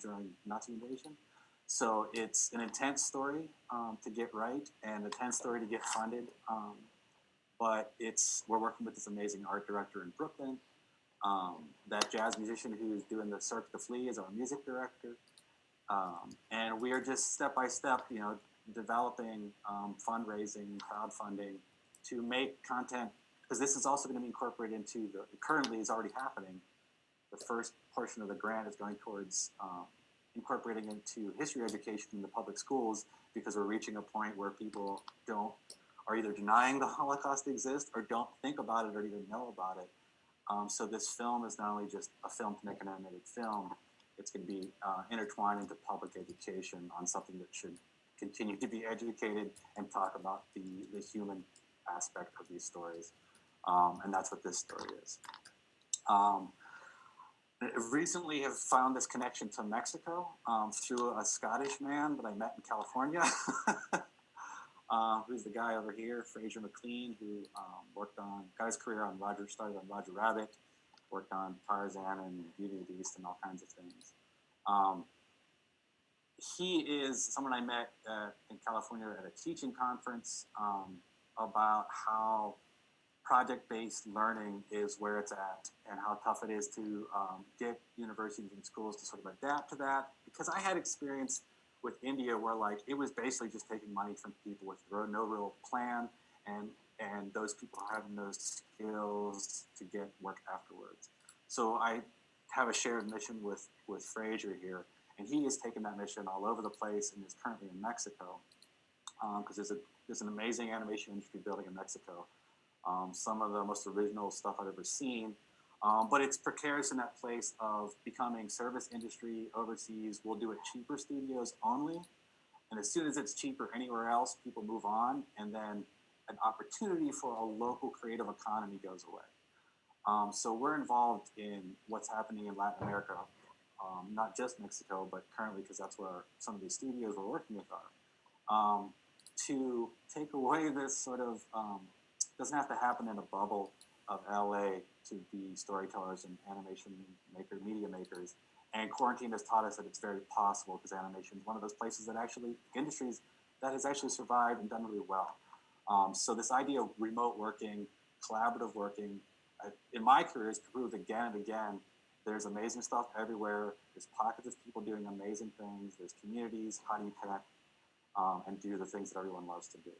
during Nazi invasion. So it's an intense story to get right and an intense story to get funded. But we're working with this amazing art director in Brooklyn. That jazz musician who's doing the Cirque du Flea is our music director. And we are just step by step, developing fundraising, crowdfunding to make content, because this is also going to be incorporated into currently is already happening. The first portion of the grant is going towards incorporating into history education in the public schools, because we're reaching a point where people are either denying the Holocaust exists or don't think about it or even know about it. So this film is not only just a film to make an animated film, it's going to be intertwined into public education on something that should continue to be educated and talk about the human aspect of these stories. And that's what this story is. I recently have found this connection to Mexico through a Scottish man that I met in California. Who's the guy over here, Fraser McLean, who got his career started on Roger Rabbit, worked on Tarzan and Beauty and the Beast and all kinds of things. He is someone I met in California at a teaching conference about how project-based learning is where it's at and how tough it is to get universities and schools to sort of adapt to that. Because I had experience with India where it was basically just taking money from people with no real plan, and those people having those skills to get work afterwards. So I have a shared mission with Fraser here, and he has taken that mission all over the place and is currently in Mexico, because there's an amazing animation industry building in Mexico. Some of the most original stuff I've ever seen. But it's precarious in that place of becoming service industry overseas. We'll do it cheaper studios only. And as soon as it's cheaper anywhere else, people move on. And then an opportunity for a local creative economy goes away. So we're involved in what's happening in Latin America, not just Mexico, but currently, because that's where some of these studios we're working with are, to take away this sort of, doesn't have to happen in a bubble of LA to be storytellers and animation media makers. And quarantine has taught us that it's very possible, because animation is one of those places that actually industries that has actually survived and done really well. So this idea of remote working, collaborative working, in my career has proved again and again, there's amazing stuff everywhere. There's pockets of people doing amazing things. There's communities. How do you connect and do the things that everyone loves to do?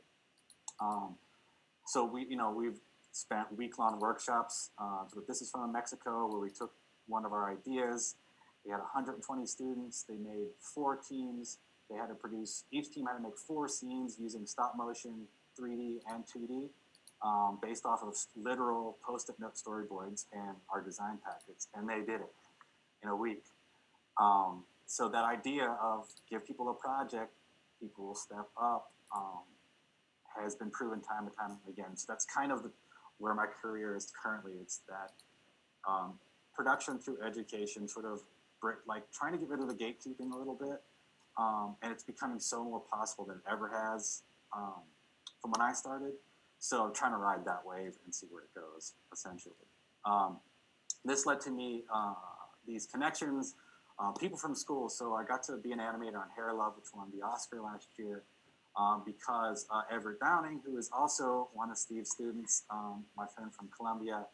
So we've spent week-long workshops. But this is from Mexico, where we took one of our ideas. We had 120 students. They made 4 teams. They had to produce, each team had to make 4 scenes using stop motion, 3D and 2D, based off of literal post-it note storyboards and our design packets. And they did it in a week. So that idea of give people a project, people will step up, has been proven time and time again. So that's kind of where my career is currently. It's that production through education, sort of like trying to get rid of the gatekeeping a little bit. And it's becoming so more possible than it ever has from when I started. So I'm trying to ride that wave and see where it goes, essentially. This led to me these connections, people from school. So I got to be an animator on Hair Love, which won the Oscar last year, because Everett Downing, who is also one of Steve's students, my friend from Columbia,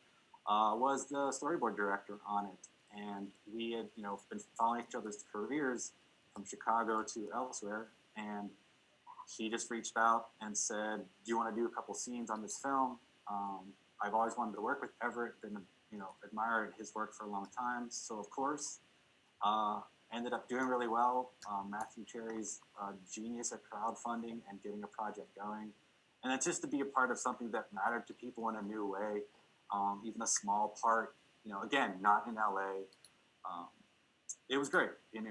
was the storyboard director on it. And we had, been following each other's careers from Chicago to elsewhere. And he just reached out and said, do you want to do a couple scenes on this film? I've always wanted to work with Everett, been, admired his work for a long time. So of course, ended up doing really well. Matthew Cherry's genius at crowdfunding and getting a project going. And it's just to be a part of something that mattered to people in a new way, even a small part, again, not in LA. It was great, and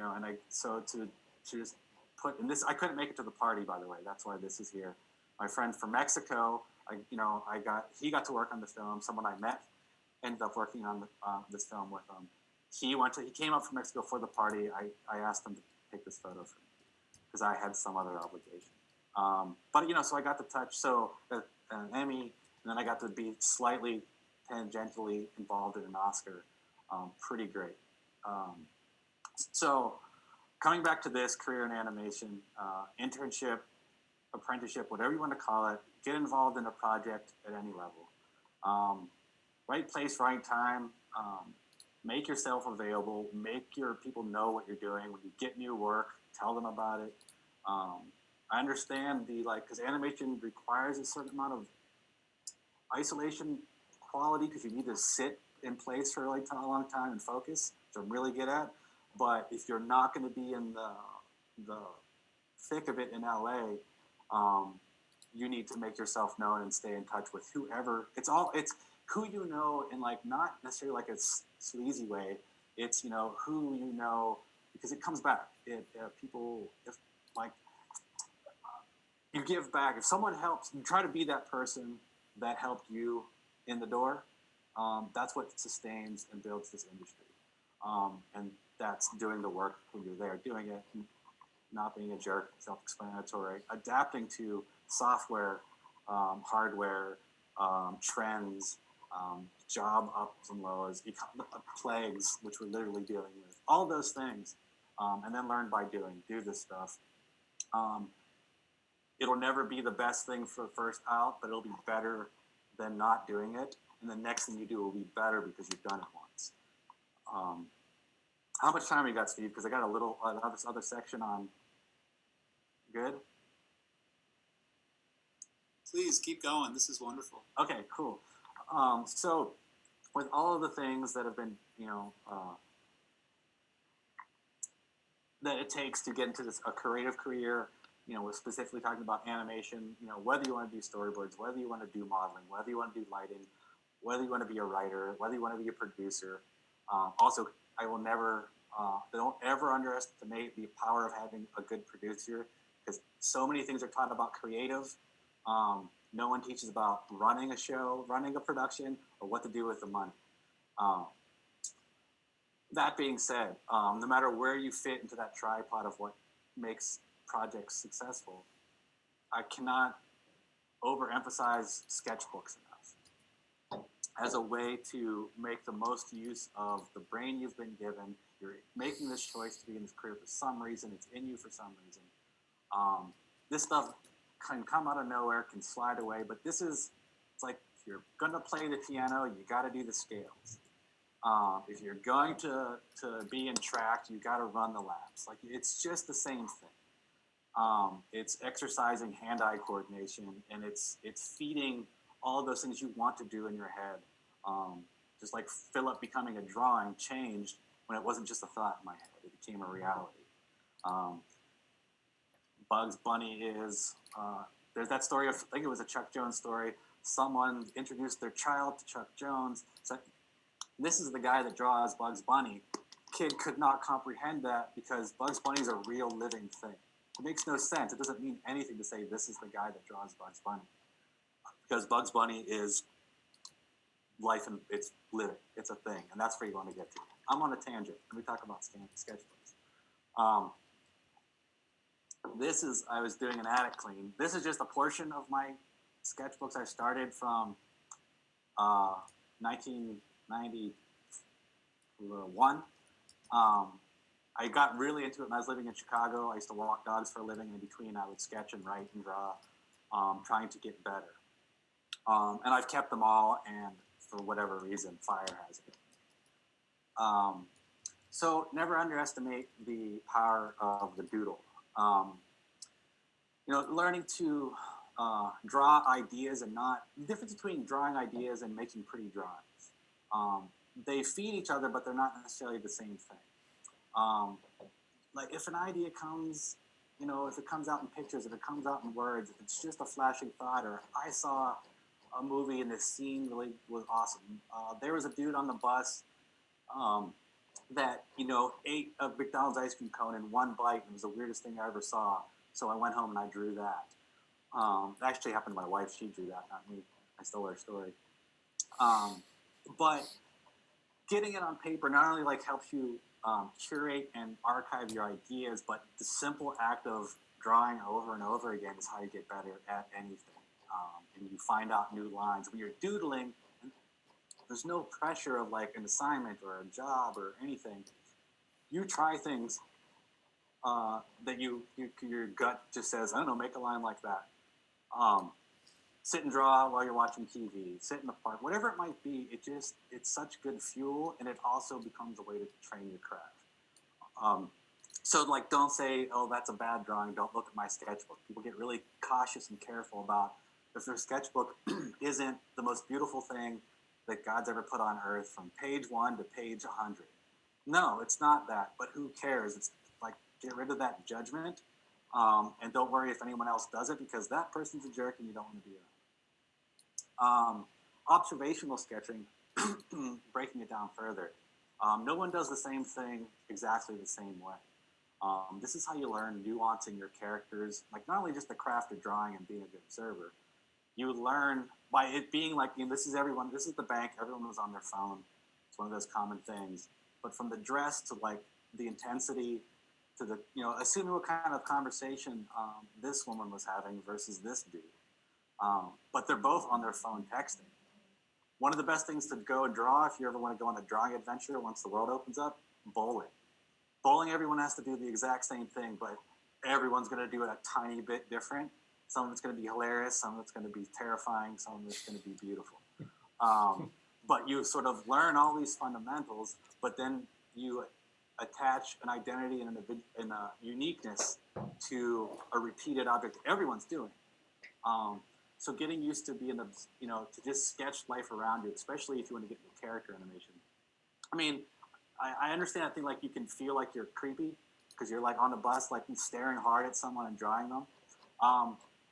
so to just put, and this, I couldn't make it to the party, by the way. That's why this is here. My friend from Mexico, he got to work on the film. Someone I met ended up working on this film with him. He came up from Mexico for the party. I asked him to take this photo for me because I had some other obligation. But so I got to touch an Emmy, and then I got to be slightly tangentially involved in an Oscar. Pretty great. So coming back to this career in animation, internship, apprenticeship, whatever you want to call it, get involved in a project at any level. Right place, right time. Make yourself available. Make your people know what you're doing. When you get new work, tell them about it. I understand because animation requires a certain amount of isolation quality because you need to sit in place for a long time and focus, which I'm really good at. But if you're not going to be in the thick of it in LA, you need to make yourself known and stay in touch with whoever. It's who you know in not necessarily like a sleazy way. It's who you know because it comes back. You give back. If someone helps, you try to be that person that helped you in the door. That's what sustains and builds this industry. And that's doing the work when you're there, doing it, not being a jerk, self-explanatory, adapting to software, hardware, trends, job ups and lows, plagues, which we're literally dealing with, all those things, and then learn by doing, do this stuff. It'll never be the best thing for first out, but it'll be better than not doing it. And the next thing you do will be better because you've done it once. How much time you got, Steve? Because I got this other section on. Good? Please keep going. This is wonderful. Okay, cool. So with all of the things that have been, that it takes to get into a creative career, we're specifically talking about animation, whether you want to do storyboards, whether you want to do modeling, whether you want to do lighting, whether you want to be a writer, whether you want to be a producer. Also, I will never, don't ever underestimate the power of having a good producer because so many things are taught about creative. No one teaches about running a show, running a production, or what to do with the money. That being said, no matter where you fit into that tripod of what makes projects successful, I cannot overemphasize sketchbooks enough as a way to make the most use of the brain you've been given. You're making this choice to be in this career for some reason. It's in you for some reason. this stuff can come out of nowhere, can slide away. But it's like if you're gonna play the piano, you got to do the scales. If you're going to be in track, you got to run the laps. Like it's just the same thing. It's exercising hand-eye coordination, and it's feeding all of those things you want to do in your head. Just like Philip becoming a drawing changed when it wasn't just a thought in my head; it became a reality. Bugs Bunny is there's that story of, I think it was a Chuck Jones story. Someone introduced their child to Chuck Jones. Said, "This is the guy that draws Bugs Bunny." Kid could not comprehend that because Bugs Bunny is a real living thing. It makes no sense. It doesn't mean anything to say this is the guy that draws Bugs Bunny, because Bugs Bunny is life and it's living. It's a thing, and that's where you want to get to. I'm on a tangent. Let me talk about sketchbooks. I was doing an attic clean. This is just a portion of my sketchbooks I started from 1991. I got really into it when I was living in Chicago. I used to walk dogs for a living. In between, I would sketch and write and draw, trying to get better. And I've kept them all, and for whatever reason, fire has it. So never underestimate the power of the doodle. Learning to draw ideas and not the difference between drawing ideas and making pretty drawings. They feed each other, but they're not necessarily the same thing. Like if an idea comes, if it comes out in pictures, if it comes out in words, if it's just a flashing thought, or I saw a movie and this scene really was awesome. There was a dude on the bus that ate a McDonald's ice cream cone in one bite, and it was the weirdest thing I ever saw. So I went home and I drew that. It actually happened to my wife. She drew that, not me. I stole her story. But getting it on paper not only helps you curate and archive your ideas, but the simple act of drawing over and over again is how you get better at anything. And you find out new lines. When you're doodling, there's no pressure of an assignment or a job or anything. You try things that your gut just says, I don't know, make a line like that. Sit and draw while you're watching TV, sit in the park, whatever it might be. It's such good fuel, and it also becomes a way to train your craft. So don't say, oh, that's a bad drawing, don't look at my sketchbook. People get really cautious and careful about if their sketchbook isn't the most beautiful thing that God's ever put on earth from page 1 to page 100. No, it's not that, but who cares? It's get rid of that judgment, and don't worry if anyone else does it, because that person's a jerk and you don't want to be around. Observational sketching, breaking it down further. No one does the same thing exactly the same way. This is how you learn nuance in your characters, not only just the craft of drawing and being a good observer. You learn by it being this is everyone, this is the bank, everyone was on their phone. It's one of those common things. But from the dress to the intensity to the, assuming what kind of conversation this woman was having versus this dude. But they're both on their phone texting. One of the best things to go and draw, if you ever want to go on a drawing adventure once the world opens up, bowling. Bowling, everyone has to do the exact same thing, but everyone's going to do it a tiny bit different. Some of it's going to be hilarious, some of it's going to be terrifying, some of it's going to be beautiful. But you sort of learn all these fundamentals, but then you attach an identity and a uniqueness to a repeated object everyone's doing. So getting used to being, to just sketch life around you, especially if you want to get into character animation. I mean, I understand. I think you can feel like you're creepy because you're on the bus, staring hard at someone and drawing them.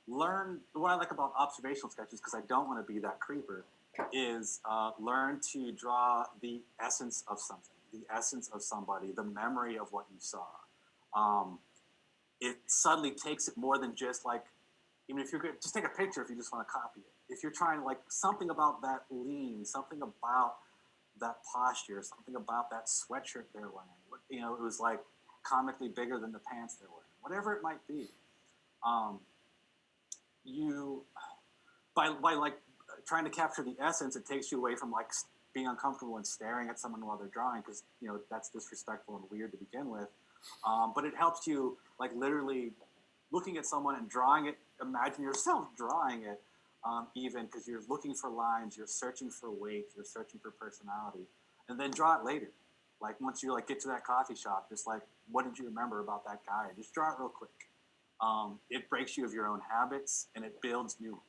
Learn what I like about observational sketches, because I don't want to be that creeper, is learn to draw the essence of something, the essence of somebody, the memory of what you saw. It suddenly takes it more than just even if you're good, just take a picture if you just want to copy it. If you're trying something about that lean, something about that posture, something about that sweatshirt they're wearing, it was comically bigger than the pants they're wearing, whatever it might be. You by trying to capture the essence, it takes you away from being uncomfortable and staring at someone while they're drawing, because that's disrespectful and weird to begin with. But it helps you literally looking at someone and drawing it, imagine yourself drawing it, even because you're looking for lines, you're searching for weight, you're searching for personality, and then draw it later. Like once you like get to that coffee shop, just like, what did you remember about that guy? Just draw it real quick. It breaks you of your own habits and it builds new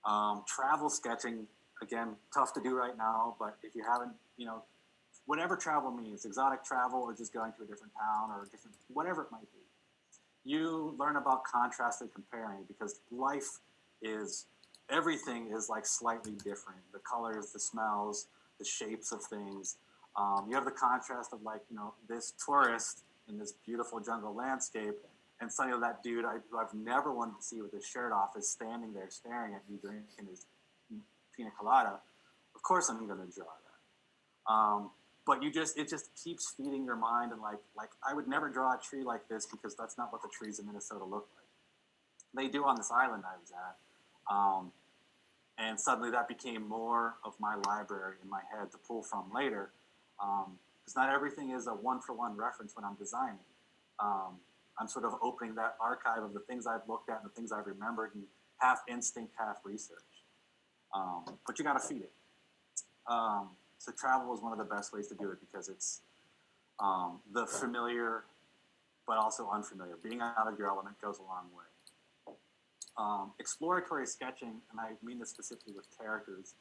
ones. Travel sketching, again, tough to do right now, but if you haven't, whatever travel means, exotic travel or just going to a different town or a different, whatever it might be, you learn about contrast and comparing because life is, everything is like slightly different. The colors, the smells, the shapes of things. You have the contrast of like, this tourist in this beautiful jungle landscape and suddenly that dude who I've never wanted to see with his shirt off is standing there staring at me drinking his pina colada. Of course I'm going to draw that. But it just keeps feeding your mind and like I would never draw a tree like this because that's not what the trees in Minnesota look like. They do on this island I was at. And suddenly that became more of my library in my head to pull from later. Because not everything is a one-for-one reference when I'm designing. I'm sort of opening that archive of the things I've looked at and the things I've remembered and half instinct, half research. But you got to feed it. So travel is one of the best ways to do it because it's the familiar but also unfamiliar. Being out of your element goes a long way. Exploratory sketching, and I mean this specifically with characters,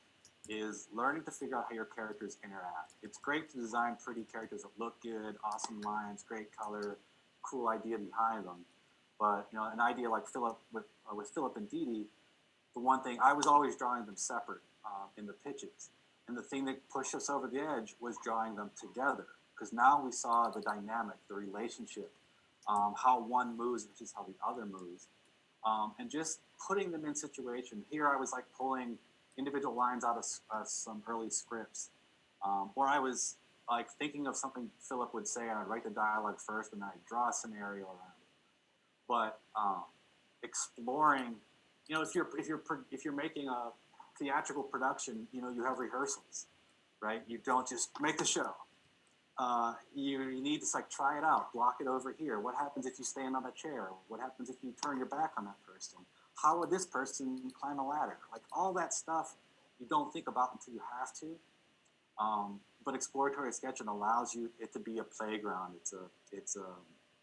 is learning to figure out how your characters interact. It's great to design pretty characters that look good, awesome lines, great color, cool idea behind them. But an idea like Philip with Philip and Dee Dee, the one thing I was always drawing them separate in the pitches, and the thing that pushed us over the edge was drawing them together because now we saw the dynamic, the relationship, how one moves versus how the other moves, and just putting them in situation. Here I was like pulling individual lines out of some early scripts, or I was like thinking of something Philip would say, and I'd write the dialogue first, and then I'd draw a scenario around it. But exploring, if you're making a theatrical production, you have rehearsals, right? You don't just make the show. You need to like try it out, block it over here. What happens if you stand on a chair? What happens if you turn your back on that person? How would this person climb a ladder? Like all that stuff you don't think about until you have to. But exploratory sketching allows it to be a playground. It's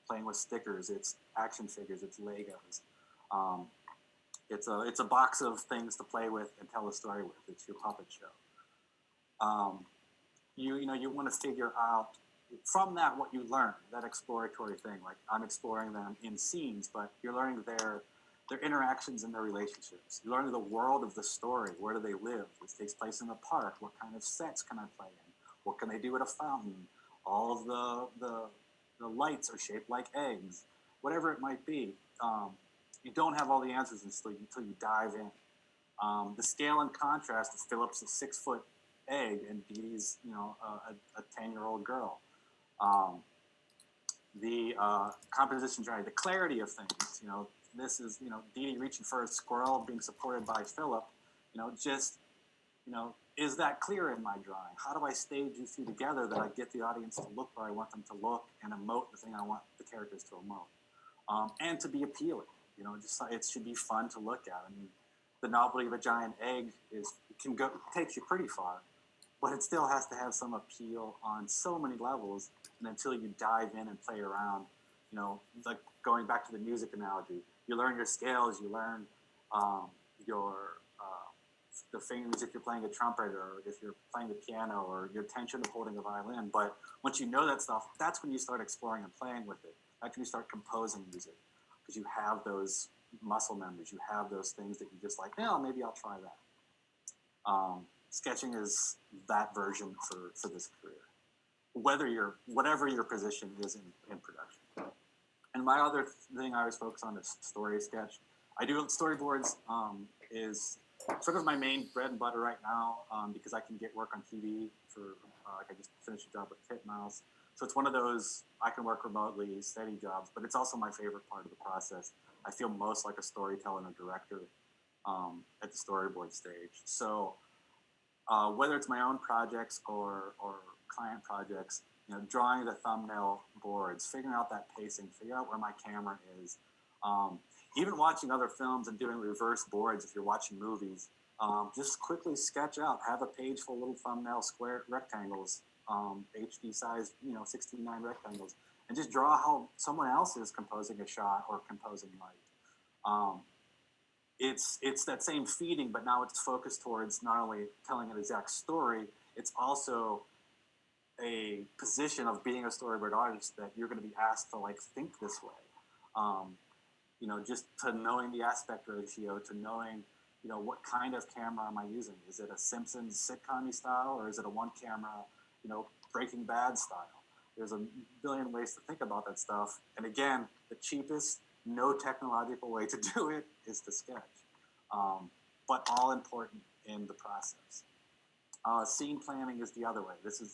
playing with stickers. It's action figures. It's Legos. It's a box of things to play with and tell a story with. It's your puppet show. You want to figure out from that what you learn, that exploratory thing. Like I'm exploring them in scenes, but you're learning their interactions and their relationships. You're learning the world of the story. Where do they live? This takes place in a park. What kind of sets can I play in? What can they do at a fountain? All of the lights are shaped like eggs. Whatever it might be. You don't have all the answers until you dive in. The scale and contrast of Philip's a 6-foot egg and Dee Dee's, a 10-year-old girl. The composition journey, the clarity of things. This is Dee Dee reaching for a squirrel, being supported by Philip. Is that clear in my drawing? How do I stage these two together that I get the audience to look where I want them to look and emote the thing I want the characters to emote, and to be appealing. It should be fun to look at. I mean, the novelty of a giant egg takes you pretty far, but it still has to have some appeal on so many levels. And until you dive in and play around, like going back to the music analogy, you learn your scales, you learn the fingers if you're playing a trumpet or if you're playing the piano or your tension of holding a violin. But once you know that stuff, that's when you start exploring and playing with it. That's when you start composing music because you have those muscle memories, you have those things that you just like, maybe I'll try that. Sketching is that version for this career, whatever your position is in production. And my other thing I always focus on is story sketch. I do storyboards is sort of my main bread and butter right now because I can get work on TV for I just finished a job with Titmouse. So it's one of those I can work remotely, steady jobs, but it's also my favorite part of the process. I feel most like a storyteller and a director at the storyboard stage. So whether it's my own projects or client projects, drawing the thumbnail boards, figuring out that pacing, figuring out where my camera is. Even watching other films and doing reverse boards if you're watching movies. Just quickly sketch out, have a page full of little thumbnail square rectangles, HD size, 16:9 rectangles, and just draw how someone else is composing a shot or composing light. It's that same feeding, but now it's focused towards not only telling an exact story, it's also a position of being a storyboard artist that you're going to be asked to think this way. Just to knowing the aspect ratio, to knowing, what kind of camera am I using? Is it a Simpsons sitcom style, or is it a one camera, Breaking Bad style? There's a billion ways to think about that stuff. And again, the cheapest, no technological way to do it is to sketch, but all important in the process. Scene planning is the other way. This is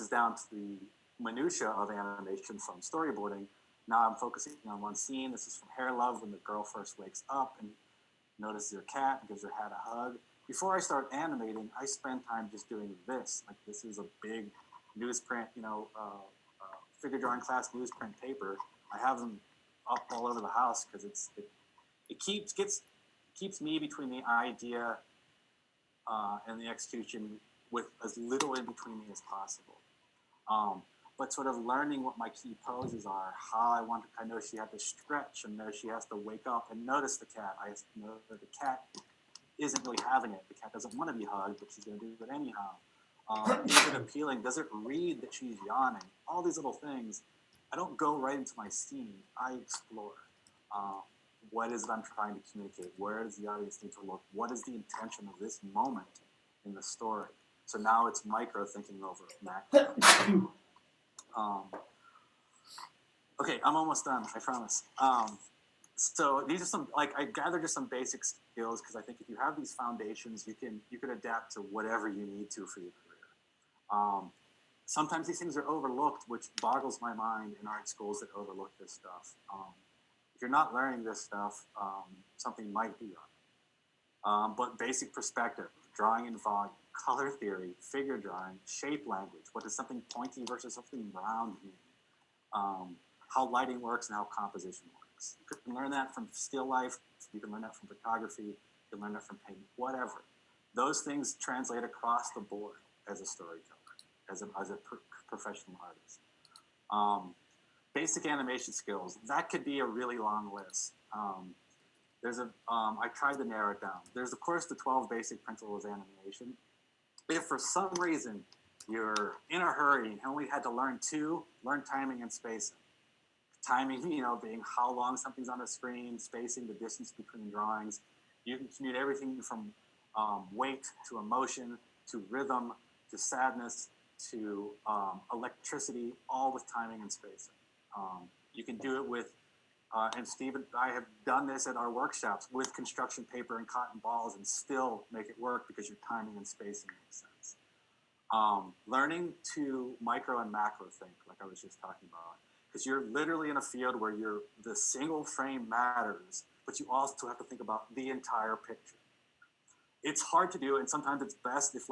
down to the minutia of animation from storyboarding. Now I'm focusing on one scene. This is from Hair Love, when the girl first wakes up and notices her cat and gives her cat a hug. Before I start animating, I spend time just doing this. This is a big newsprint, figure drawing class newsprint paper. I have them up all over the house because it keeps me between the idea and the execution with as little in between me as possible. But sort of learning what my key poses are, how I know she had to stretch, and know she has to wake up and notice the cat. I know that the cat isn't really having it. The cat doesn't want to be hugged, but she's going to do it anyhow. Is it appealing? Does it read that she's yawning? All these little things. I don't go right into my scene. I explore. What is it I'm trying to communicate? Where does the audience need to look? What is the intention of this moment in the story? So now it's micro thinking over macro. Okay, I'm almost done, I promise. So these are some, I gathered just some basic skills, because I think if you have these foundations, you can adapt to whatever you need to for your career. Sometimes these things are overlooked, which boggles my mind in art schools that overlook this stuff. If you're not learning this stuff, something might be wrong. But basic perspective, drawing in volume, color theory, figure drawing, shape language. What does something pointy versus something round mean? How lighting works and how composition works. You can learn that from still life. You can learn that from photography. You can learn that from painting, whatever. Those things translate across the board as a storyteller, as a professional artist. Basic animation skills. That could be a really long list. I tried to narrow it down. There's, of course, the 12 basic principles of animation. If for some reason you're in a hurry and only had to learn timing and spacing. Timing, being how long something's on the screen, spacing, the distance between drawings. You can commute everything from weight to emotion to rhythm to sadness to electricity, all with timing and spacing. You can do it with, and Steve and I have done this at our workshops, with construction paper and cotton balls, and still make it work because your timing and spacing makes sense. Learning to micro and macro think, like I was just talking about, because you're literally in a field where the single frame matters, but you also have to think about the entire picture. It's hard to do, and sometimes it's best if,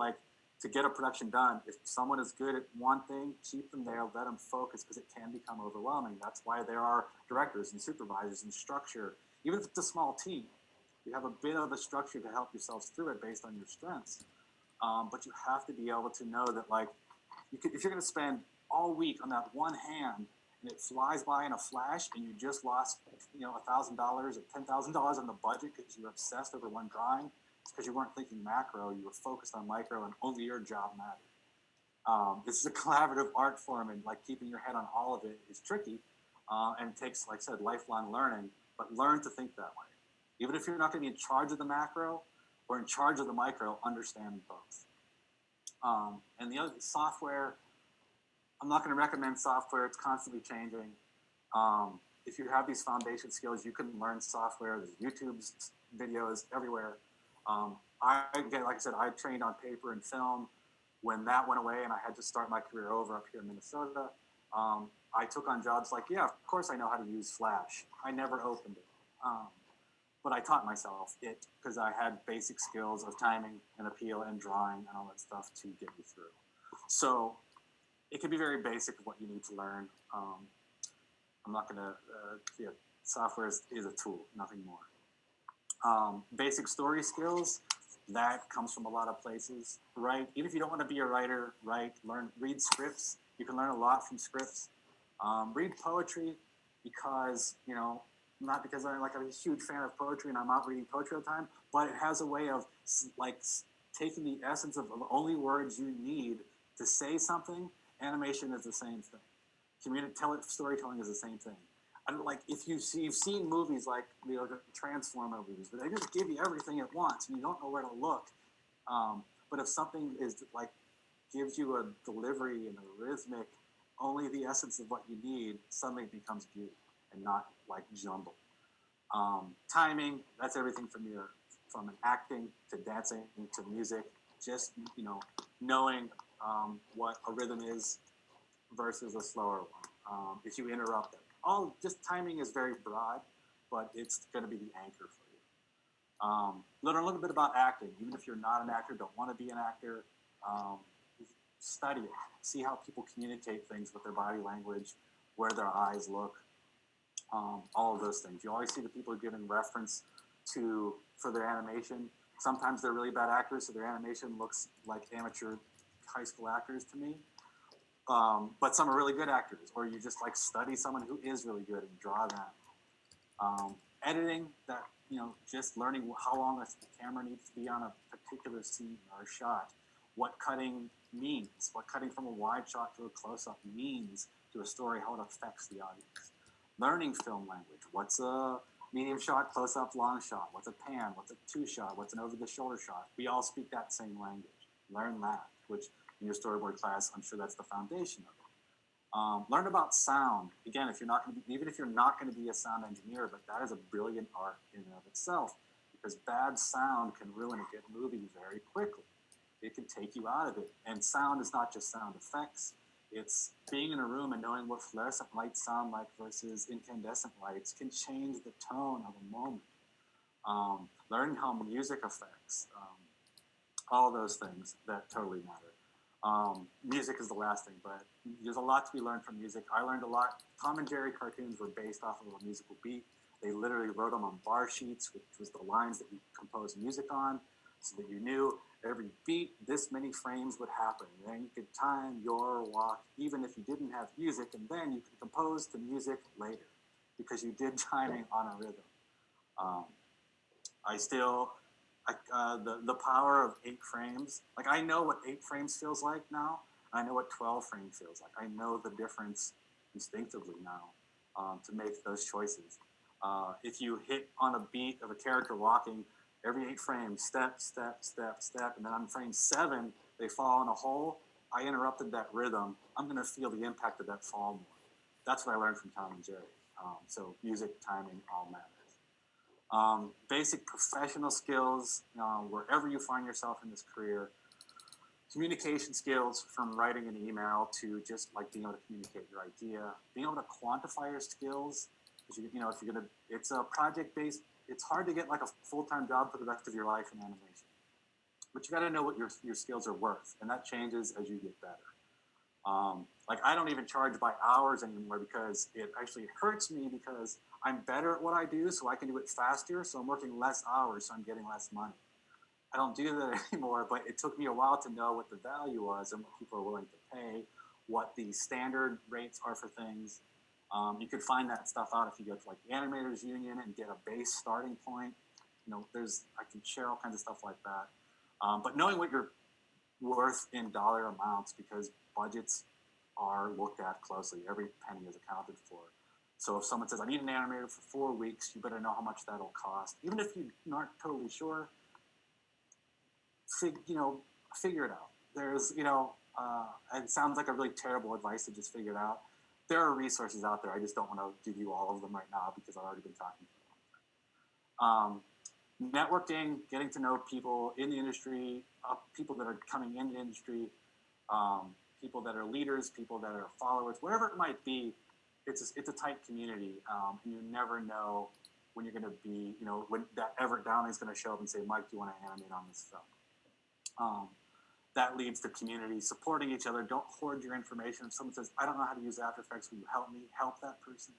to get a production done, if someone is good at one thing, keep them there, let them focus, because it can become overwhelming. That's why there are directors and supervisors and structure. Even if it's a small team, you have a bit of a structure to help yourselves through it based on your strengths. But you have to be able to know that, if you're going to spend all week on that one hand, and it flies by in a flash, and you just lost, $1,000 or $10,000 on the budget because you were obsessed over one drawing, it's because you weren't thinking macro, you were focused on micro, and only your job mattered. This is a collaborative art form, and keeping your head on all of it is tricky, and takes, like I said, lifelong learning, but learn to think that way. Even if you're not going to be in charge of the macro or in charge of the micro, understand both. And the other software, I'm not going to recommend software. It's constantly changing. If you have these foundation skills, you can learn software. There's YouTube's videos everywhere. Again, like I said, I trained on paper and film. When that went away and I had to start my career over up here in Minnesota, I took on jobs of course I know how to use Flash. I never opened it. But I taught myself it because I had basic skills of timing and appeal and drawing and all that stuff to get me through. So it can be very basic of what you need to learn. I'm not going to, software is a tool, nothing more. Basic story skills, that comes from a lot of places, right? Even if you don't want to be a writer, read scripts. You can learn a lot from scripts. Read poetry because, not because I'm a huge fan of poetry and I'm out reading poetry all the time, but it has a way of taking the essence of only words you need to say something. Animation is the same thing. Storytelling is the same thing. I don't if you've seen movies like the Transformer movies, but they just give you everything at once and you don't know where to look. But if something is gives you a delivery and a rhythmic, only the essence of what you need, suddenly it becomes beauty and not jumble. Timing, that's everything from acting to dancing to music. Just knowing what a rhythm is versus a slower one. If you interrupt it, just timing is very broad, but it's going to be the anchor for you. Learn a little bit about acting, even if you're not an actor, don't want to be an actor. Study it. See how people communicate things with their body language, where their eyes look, all of those things. You always see the people giving reference for their animation. Sometimes they're really bad actors, so their animation looks like amateur high school actors to me. But some are really good actors, or you just study someone who is really good and draw them. Editing, that just learning how long a camera needs to be on a particular scene or a shot, what cutting means, what cutting from a wide shot to a close-up means to a story, how it affects the audience. Learning film language, what's a medium shot, close-up, long shot, what's a pan, what's a two-shot, what's an over-the-shoulder shot. We all speak that same language. Learn that, which in your storyboard class, I'm sure that's the foundation of it. Learn about sound. Again, even if you're not going to be a sound engineer, but that is a brilliant art in and of itself, because bad sound can ruin a good movie very quickly. It can take you out of it. And sound is not just sound effects. It's being in a room and knowing what fluorescent lights sound like versus incandescent lights can change the tone of a moment. Learning how music affects, all those things that totally matter. Music is the last thing, but there's a lot to be learned from music. I learned a lot. Tom and Jerry cartoons were based off of a musical beat. They literally wrote them on bar sheets, which was the lines that you composed music on, so that you knew every beat, this many frames would happen. And then you could time your walk, even if you didn't have music, and then you could compose to music later, because you did timing on a rhythm. The power of 8 frames. I know what 8 frames feels like now. I know what 12 frames feels like. I know the difference instinctively now to make those choices. If you hit on a beat of a character walking, every 8 frames, step, step, step, step, and then on frame 7, they fall in a hole. I interrupted that rhythm. I'm going to feel the impact of that fall more. That's what I learned from Tom and Jerry. So music, timing, all matters. Basic professional skills, wherever you find yourself in this career. Communication skills, from writing an email to just being able to communicate your idea. Being able to quantify your skills. It's a project-based. It's hard to get a full-time job for the rest of your life in animation. But you got to know what your skills are worth, and that changes as you get better. I don't even charge by hours anymore because it actually hurts me because I'm better at what I do, so I can do it faster, so I'm working less hours, so I'm getting less money. I don't do that anymore, but it took me a while to know what the value was and what people are willing to pay, what the standard rates are for things. You could find that stuff out if you go to the Animators Union and get a base starting point. I can share all kinds of stuff like that. But knowing what you're worth in dollar amounts, because budgets are looked at closely. Every penny is accounted for. So if someone says, I need an animator for 4 weeks, you better know how much that'll cost. Even if you aren't totally sure, figure it out. There's, it sounds like a really terrible advice to just figure it out. There are resources out there. I just don't want to give you all of them right now because I've already been talking for a long time. Networking, getting to know people in the industry, people that are coming in the industry, people that are leaders, people that are followers, whatever it might be. It's a tight community, and you never know when you're going to be, when that Everett Downing's going to show up and say, Mike, do you want to animate on this film? that leads to community supporting each other. Don't hoard your information. If someone says, I don't know how to use After Effects, will you help me help that person?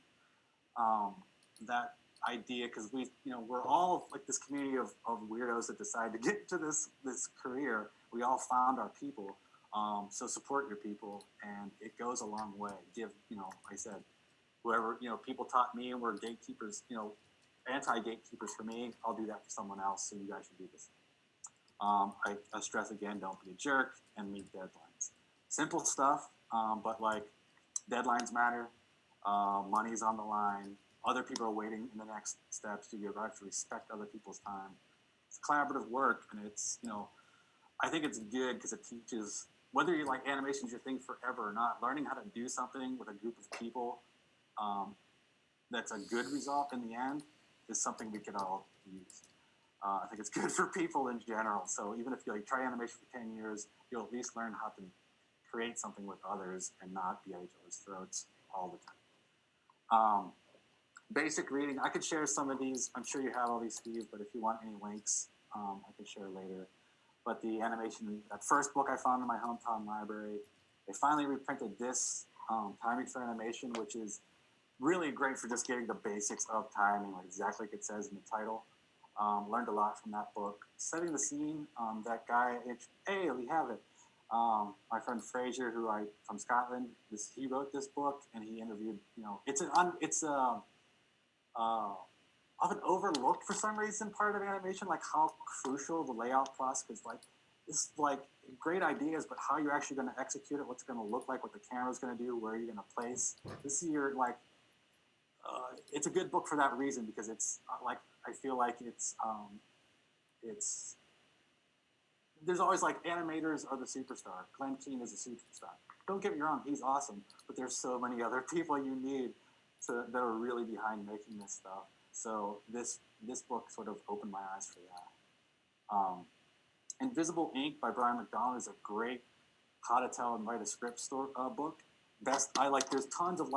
That idea, because we're all like this community of weirdos that decide to get to this career. We all found our people. So support your people, and it goes a long way. Give, like I said, whoever, people taught me and were gatekeepers, anti-gatekeepers for me, I'll do that for someone else, so you guys should do this. I stress again, don't be a jerk and meet deadlines. Simple stuff, but like deadlines matter, money's on the line, other people are waiting in the next steps. You have to respect other people's time. It's collaborative work, and it's, I think it's good because it teaches, whether you like animation's your thing forever or not, learning how to do something with a group of people that's a good result in the end is something we can all use. I think it's good for people in general. So even if you try animation for 10 years, you'll at least learn how to create something with others and not be at each other's throats all the time. Basic reading, I could share some of these. I'm sure you have all these, Steve, but if you want any links, I can share later. But the animation, that first book I found in my hometown library, they finally reprinted this, Timing for Animation, which is really great for just getting the basics of timing, like exactly like it says in the title. Learned a lot from that book. Setting the scene, that guy, hey, we have it. My friend Fraser, from Scotland, he wrote this book, and he interviewed, it's often overlooked for some reason part of animation, like how crucial the layout process is. Like, it's like great ideas, but how you're actually going to execute it, what's going to look like, what the camera's going to do, where you're going to place. This is your it's a good book for that reason, because it's I feel like it's there's always like animators are the superstar. Glenn Keane is a superstar. Don't get me wrong, he's awesome, but there's so many other people you need that are really behind making this stuff. So this book sort of opened my eyes for that. Invisible Ink by Brian McDonald is a great how to tell and write a script book. There's tons of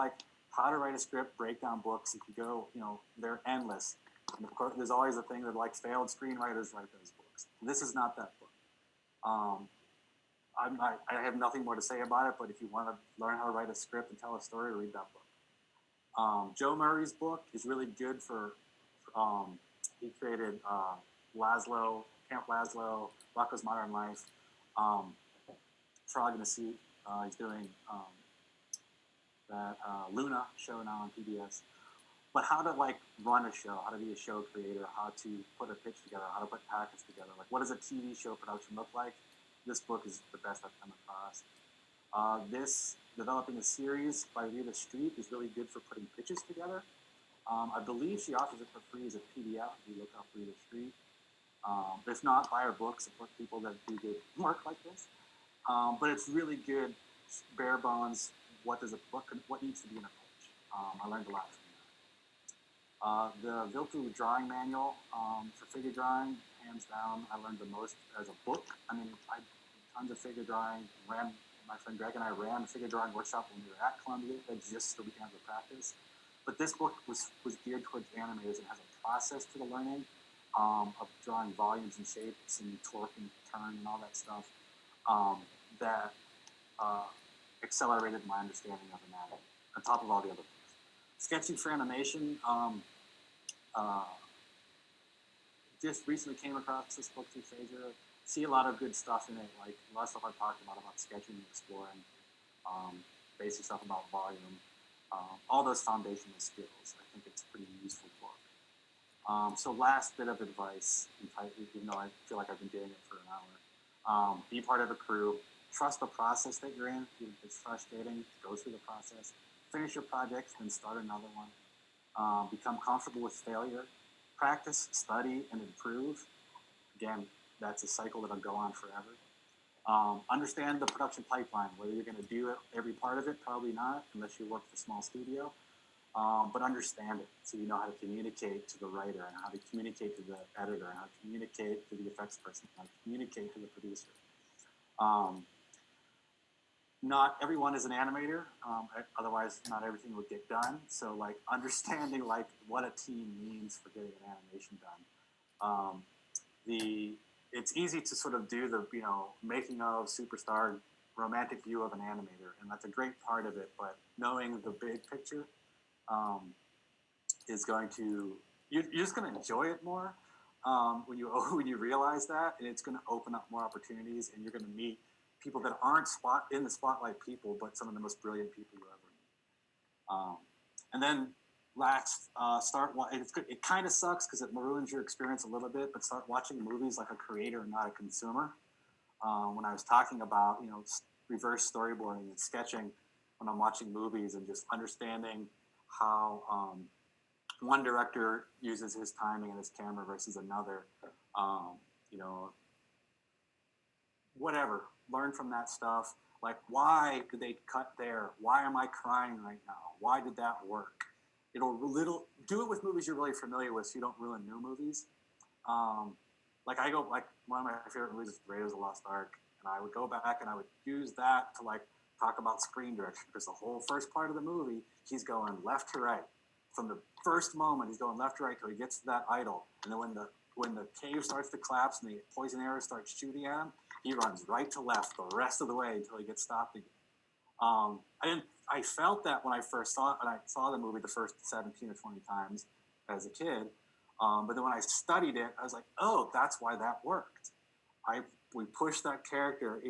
how to write a script breakdown books. If you go, they're endless. And of course, there's always a thing that failed screenwriters write those books. This is not that book. I have nothing more to say about it, but if you want to learn how to write a script and tell a story, read that book. Joe Murray's book is really good for, he created Camp Laszlo, Rocco's Modern Life, Frog in a Suit. He's doing that Luna show now on PBS. But how to run a show, how to be a show creator, how to put a pitch together, how to put packets together. What does a TV show production look like? This book is the best I've come across. This Developing a Series by Rita Street is really good for putting pitches together. I believe she offers it for free as a PDF if you look up Rita Street. If not, buy her book, support people that do good work like this. But it's really good, bare bones. What needs to be in a pitch? I learned a lot from that. The Viltu drawing manual for figure drawing, hands down, I learned the most as a book. I mean, I did tons of figure drawing. My friend Greg and I ran a figure drawing workshop when we were at Columbia, just so we can have the practice. But this book was geared towards animators and has a process to the learning of drawing volumes and shapes and torque and turn and all that stuff that accelerated my understanding of anatomy, on top of all the other books. Sketching for Animation, just recently came across this book through Fraser. See a lot of good stuff in it, like a lot of stuff I talked about sketching and exploring, basic stuff about volume, all those foundational skills. I think it's a pretty useful book. So last bit of advice, even though I feel like I've been doing it for an hour, be part of a crew. Trust the process that you're in. Even if it's frustrating, go through the process. Finish your project, then start another one. Become comfortable with failure. Practice, study, and improve. Again, that's a cycle that'll go on forever. Understand the production pipeline, whether you're going to do it, every part of it, probably not, unless you work for a small studio. But understand it, so you know how to communicate to the writer, and how to communicate to the editor, and how to communicate to the effects person, and how to communicate to the producer. Not everyone is an animator, otherwise not everything would get done. So understanding what a team means for getting an animation done. it's easy to sort of do the making of superstar romantic view of an animator, and that's a great part of it. But knowing the big picture is going to you're just going to enjoy it more when you realize that, and it's going to open up more opportunities, and you're going to meet people that aren't in the spotlight people, but some of the most brilliant people you ever meet. And then it kind of sucks because it ruins your experience a little bit, but start watching movies like a creator, not a consumer. When I was talking about reverse storyboarding and sketching when I'm watching movies, and just understanding how one director uses his timing and his camera versus another, whatever. Learn from that stuff. Like, why did they cut there? Why am I crying right now? Why did that work? Do it with movies you're really familiar with, so you don't ruin new movies. One of my favorite movies is Raiders of the Lost Ark, and I would go back and I would use that to talk about screen direction, because the whole first part of the movie, he's going left to right. From the first moment, he's going left to right till he gets to that idol, and then when the cave starts to collapse and the poison arrow starts shooting at him, he runs right to left the rest of the way until he gets stopped again. I felt that when I first saw it, and I saw the movie the first 17 or 20 times as a kid. But then when I studied it, I was like, oh, that's why that worked. We push that character,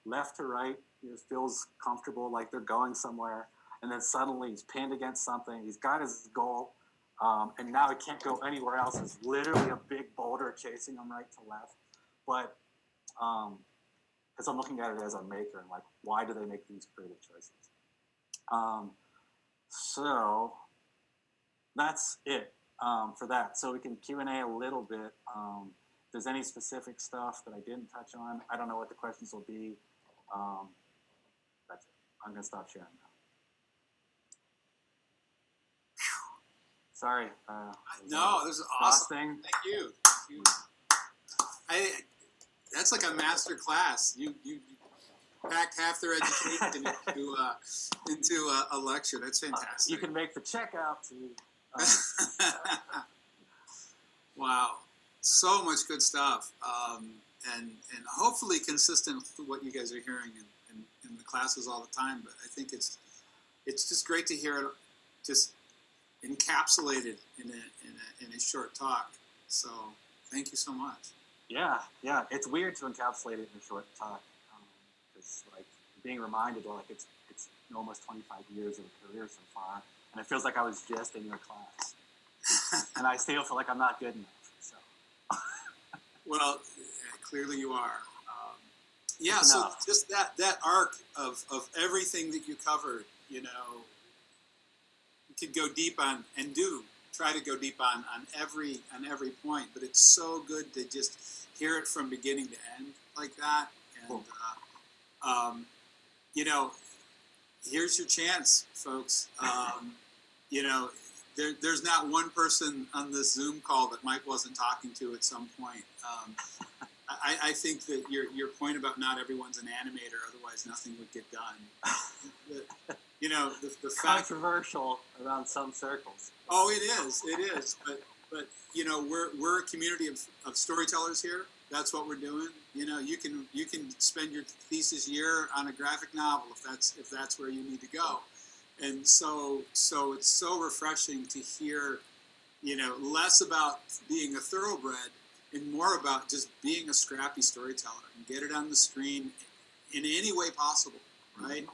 left to right. It feels comfortable, like they're going somewhere. And then suddenly he's pinned against something. He's got his goal. And now he can't go anywhere else. It's literally a big boulder chasing him right to left. But because I'm looking at it as a maker, and why do they make these creative choices? So that's it for that. So we can Q&A a little bit. If there's any specific stuff that I didn't touch on, I don't know what the questions will be. That's it. I'm going to stop sharing now. Sorry. No, this is awesome. Thank you. That's like a master class. You packed half their education into a lecture. That's fantastic. You can make the check out to. Wow, so much good stuff, and hopefully consistent with what you guys are hearing in the classes all the time. But I think it's just great to hear it just encapsulated in a short talk. So thank you so much. Yeah, it's weird to encapsulate it in a short talk. It's being reminded it's almost 25 years of a career so far, and it feels like I was just in your class, and I still feel like I'm not good enough. So, well, clearly you are. So just that arc of everything that you covered, you could go deep on and try to go deep on every point, but it's so good to just hear it from beginning to end like that. And cool. Here's your chance, folks. There's not one person on this Zoom call that Mike wasn't talking to at some point. I think that your point about not everyone's an animator, otherwise nothing would get done. The fact, controversial around some circles. Oh, it is. But we're a community of storytellers here. That's what we're doing. You can spend your thesis year on a graphic novel if that's where you need to go. And so it's so refreshing to hear, less about being a thoroughbred and more about just being a scrappy storyteller and get it on the screen in any way possible, right?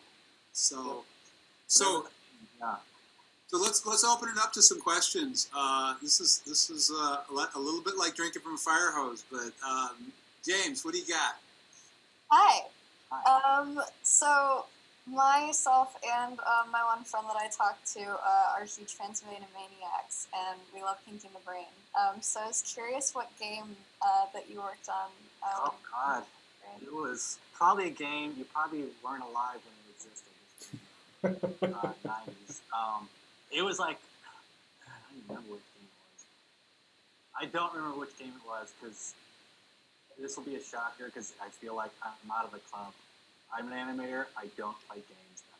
So let's open it up to some questions. This is a little bit like drinking from a fire hose, but James, what do you got? Hi. So myself and my one friend that I talked to are huge fans of Animaniacs, and we love Pinky and the Brain. So I was curious what game that you worked on. Oh God, it was probably a game you probably weren't alive when it existed. 90s. It was I don't remember which game it was. I don't remember which game it was, because this will be a shocker, because I feel like I'm out of the club. I'm an animator. I don't play games that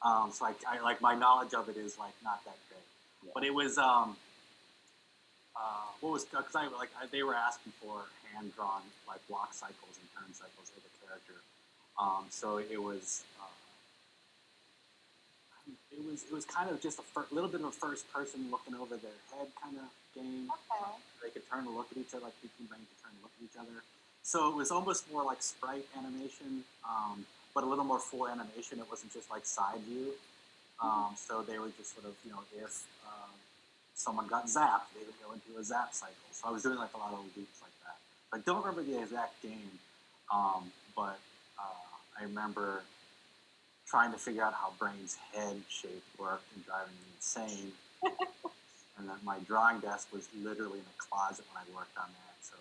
much. So I my knowledge of it is not that great. Yeah. But it was what was because they were asking for hand drawn like block cycles and turn cycles of the character. So it was kind of just a little bit of a first person looking over their head kind of game. Okay. They could turn to look at each other, like Pinky and Brain could turn to look at each other. So it was almost more like sprite animation, but a little more full animation. It wasn't just like side view. So they were just sort of, if someone got zapped, they would go into a zap cycle. So I was doing like a lot of loops like that. I don't remember the exact game, but I remember trying to figure out how Brain's head shape worked and driving me insane. And then my drawing desk was literally in a closet when I worked on that. So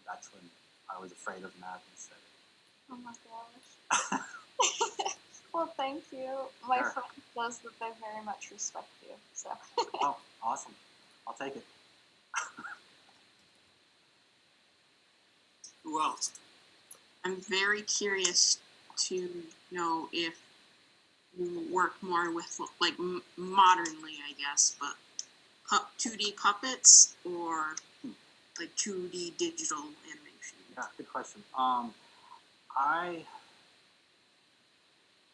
that's when I was afraid of math instead. Oh my gosh. Well, thank you. My Sure. friend says that they very much respect you. So. Oh, awesome. I'll take it. Who else? I'm very curious to know if you work more with like modernly, I guess, but 2D puppets or like 2D digital animation. Yeah, good question.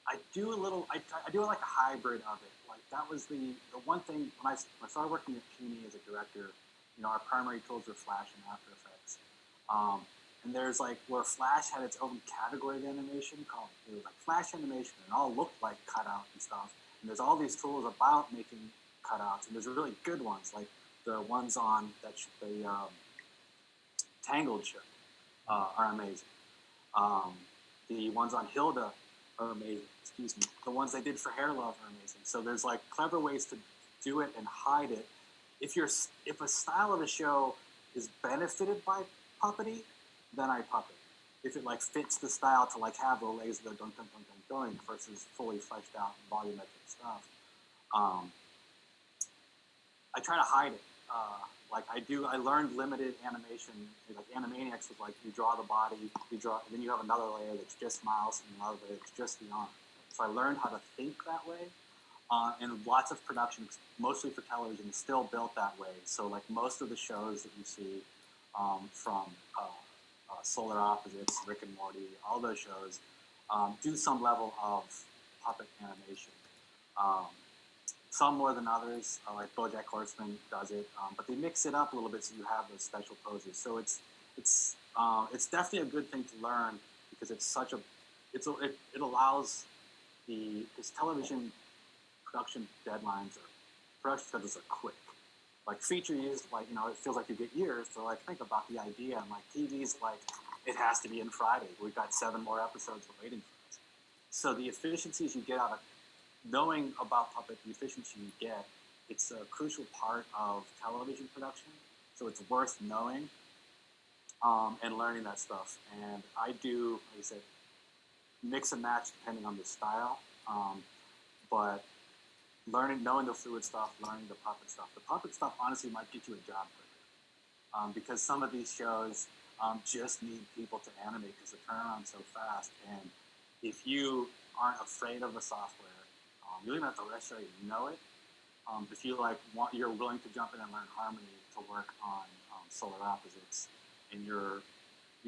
I do a little. I do like a hybrid of it. Like that was the one thing when I started working at Puny as a director. Our primary tools were Flash and After Effects. And there's like where Flash had its own category of animation called it was like Flash animation, and it all looked like cutout and stuff. And there's all these tools about making cutouts, and there's really good ones like the ones on the Tangled show are amazing. The ones on Hilda are amazing. Excuse me. The ones they did for Hair Love are amazing. So there's like clever ways to do it and hide it. If a style of a show is benefited by puppety, then I puppet. If it like fits the style to like have the legs that dunk dunk dunk dunk going versus fully fleshed out volumetric stuff, I try to hide it. I learned limited animation. Like Animaniacs was like you draw the body, and then you have another layer that's just mouse and another layer that's just the arm. So I learned how to think that way. And lots of productions, mostly for television, is still built that way. So like most of the shows that you see from Solar Opposites, Rick and Morty, all those shows do some level of puppet animation. Some more than others, like BoJack Horseman does it, but they mix it up a little bit so you have those special poses. So it's definitely a good thing to learn because it allows because television production deadlines or production schedules are quick. Like features, like it feels like you get years to like think about the idea, and like TV's like it has to be in Friday. We've got 7 more episodes waiting for us. So the efficiencies you get out of knowing about puppet, the efficiency you get, it's a crucial part of television production. So it's worth knowing and learning that stuff. And I do, like I said, mix and match depending on the style. But knowing the fluid stuff, learning the puppet stuff. The puppet stuff honestly might get you a job quicker because some of these shows just need people to animate because they turn around so fast. And if you aren't afraid of the software, you don't even have to necessarily know it. If you you're willing to jump in and learn Harmony to work on Solar Opposites, and your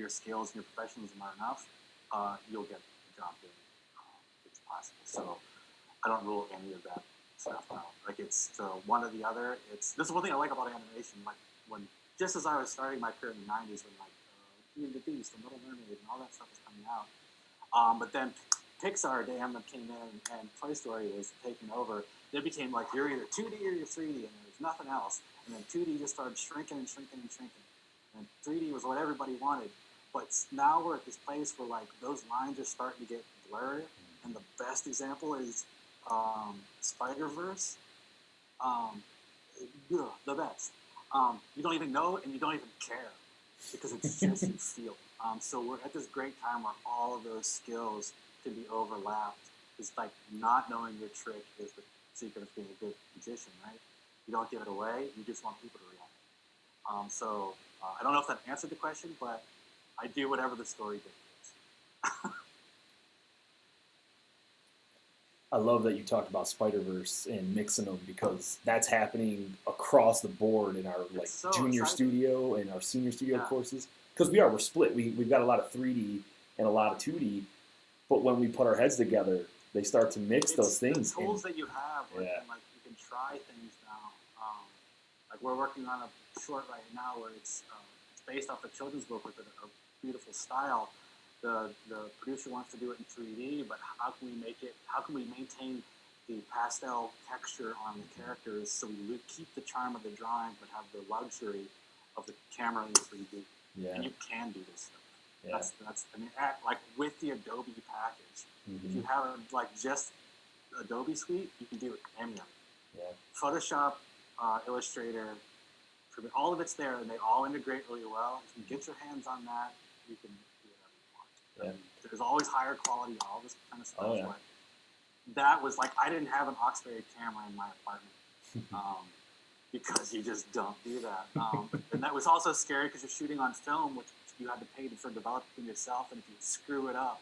skills and your professionalism are enough, you'll get the job done. It's possible. So I don't rule any of that stuff out. Like it's one or the other. This is one thing I like about animation. Like just as I was starting my career in the '90s, when Beauty and the Beast, The Little Mermaid, and all that stuff was coming out, but then Pixar, damn, that came in and Toy Story was taking over. It became like you're either 2D or you're 3D, and there's nothing else. And then 2D just started shrinking and shrinking and shrinking. And 3D was what everybody wanted. But now we're at this place where like those lines are starting to get blurred. And the best example is Spider-Verse. The best. You don't even know it and you don't even care because it's just you feel it. So we're at this great time where all of those skills can be overlapped. It's like not knowing your trick is the secret of being a good magician, right? You don't give it away. You just want people to react. So I don't know if that answered the question, but I do whatever the story dictates. I love that you talked about Spider-Verse and mixing them because that's happening across the board in our like so junior exciting. studio and our senior studio Yeah. courses. Because we're split. We've got a lot of 3D and a lot of 2D, but when we put our heads together, they start to mix It's those things. the tools that you have, like, Yeah. and, like you can try things now. Like we're working on a short right now where it's based off a children's book with a beautiful style. The producer wants to do it in 3D, but how can we make it? How can we maintain the pastel texture on the characters so we keep the charm of the drawing, but have the luxury of the camera in 3D? Yeah. And you can do this stuff. Yeah. That's I mean, like with the Adobe package, Mm-hmm. if you have like just Adobe Suite, you can do it any of it. Yeah. Photoshop, Illustrator, all of it's there, and they all integrate really well. If you get your hands on that, you can do whatever you want. Yeah. I mean, there's always higher quality, all this kind of stuff. Oh, yeah. But that was like, I didn't have an Oxbury camera in my apartment because you just don't do that. And that was also scary because you're shooting on film, which you had to pay for developing yourself, and if you screw it up,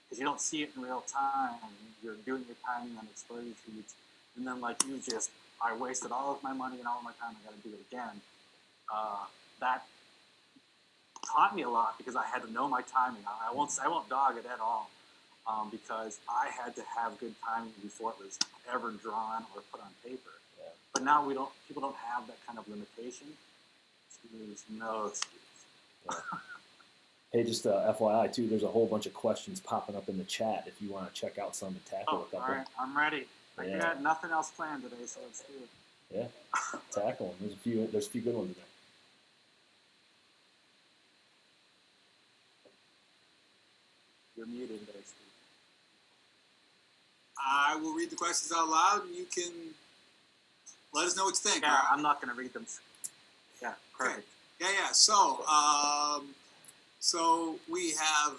because you don't see it in real time, you're doing your timing on exposure feeds, and then like I wasted all of my money and all of my time. I got to do it again. That taught me a lot because I had to know my timing. I won't dog it at all because I had to have good timing before it was ever drawn or put on paper. Yeah. But now people don't have that kind of limitation. So there's no excuse. Yeah. Hey, just FYI too, there's a whole bunch of questions popping up in the chat if you want to check out some and tackle a couple. All right, I'm ready. I got nothing else planned today, so let's do it. Yeah, tackle them. There's a few good ones in there. You're muted there, Steve. I will read the questions out loud, and you can let us know what you think. Yeah, I'm not going to read them. Yeah, perfect. Okay. Yeah. So we have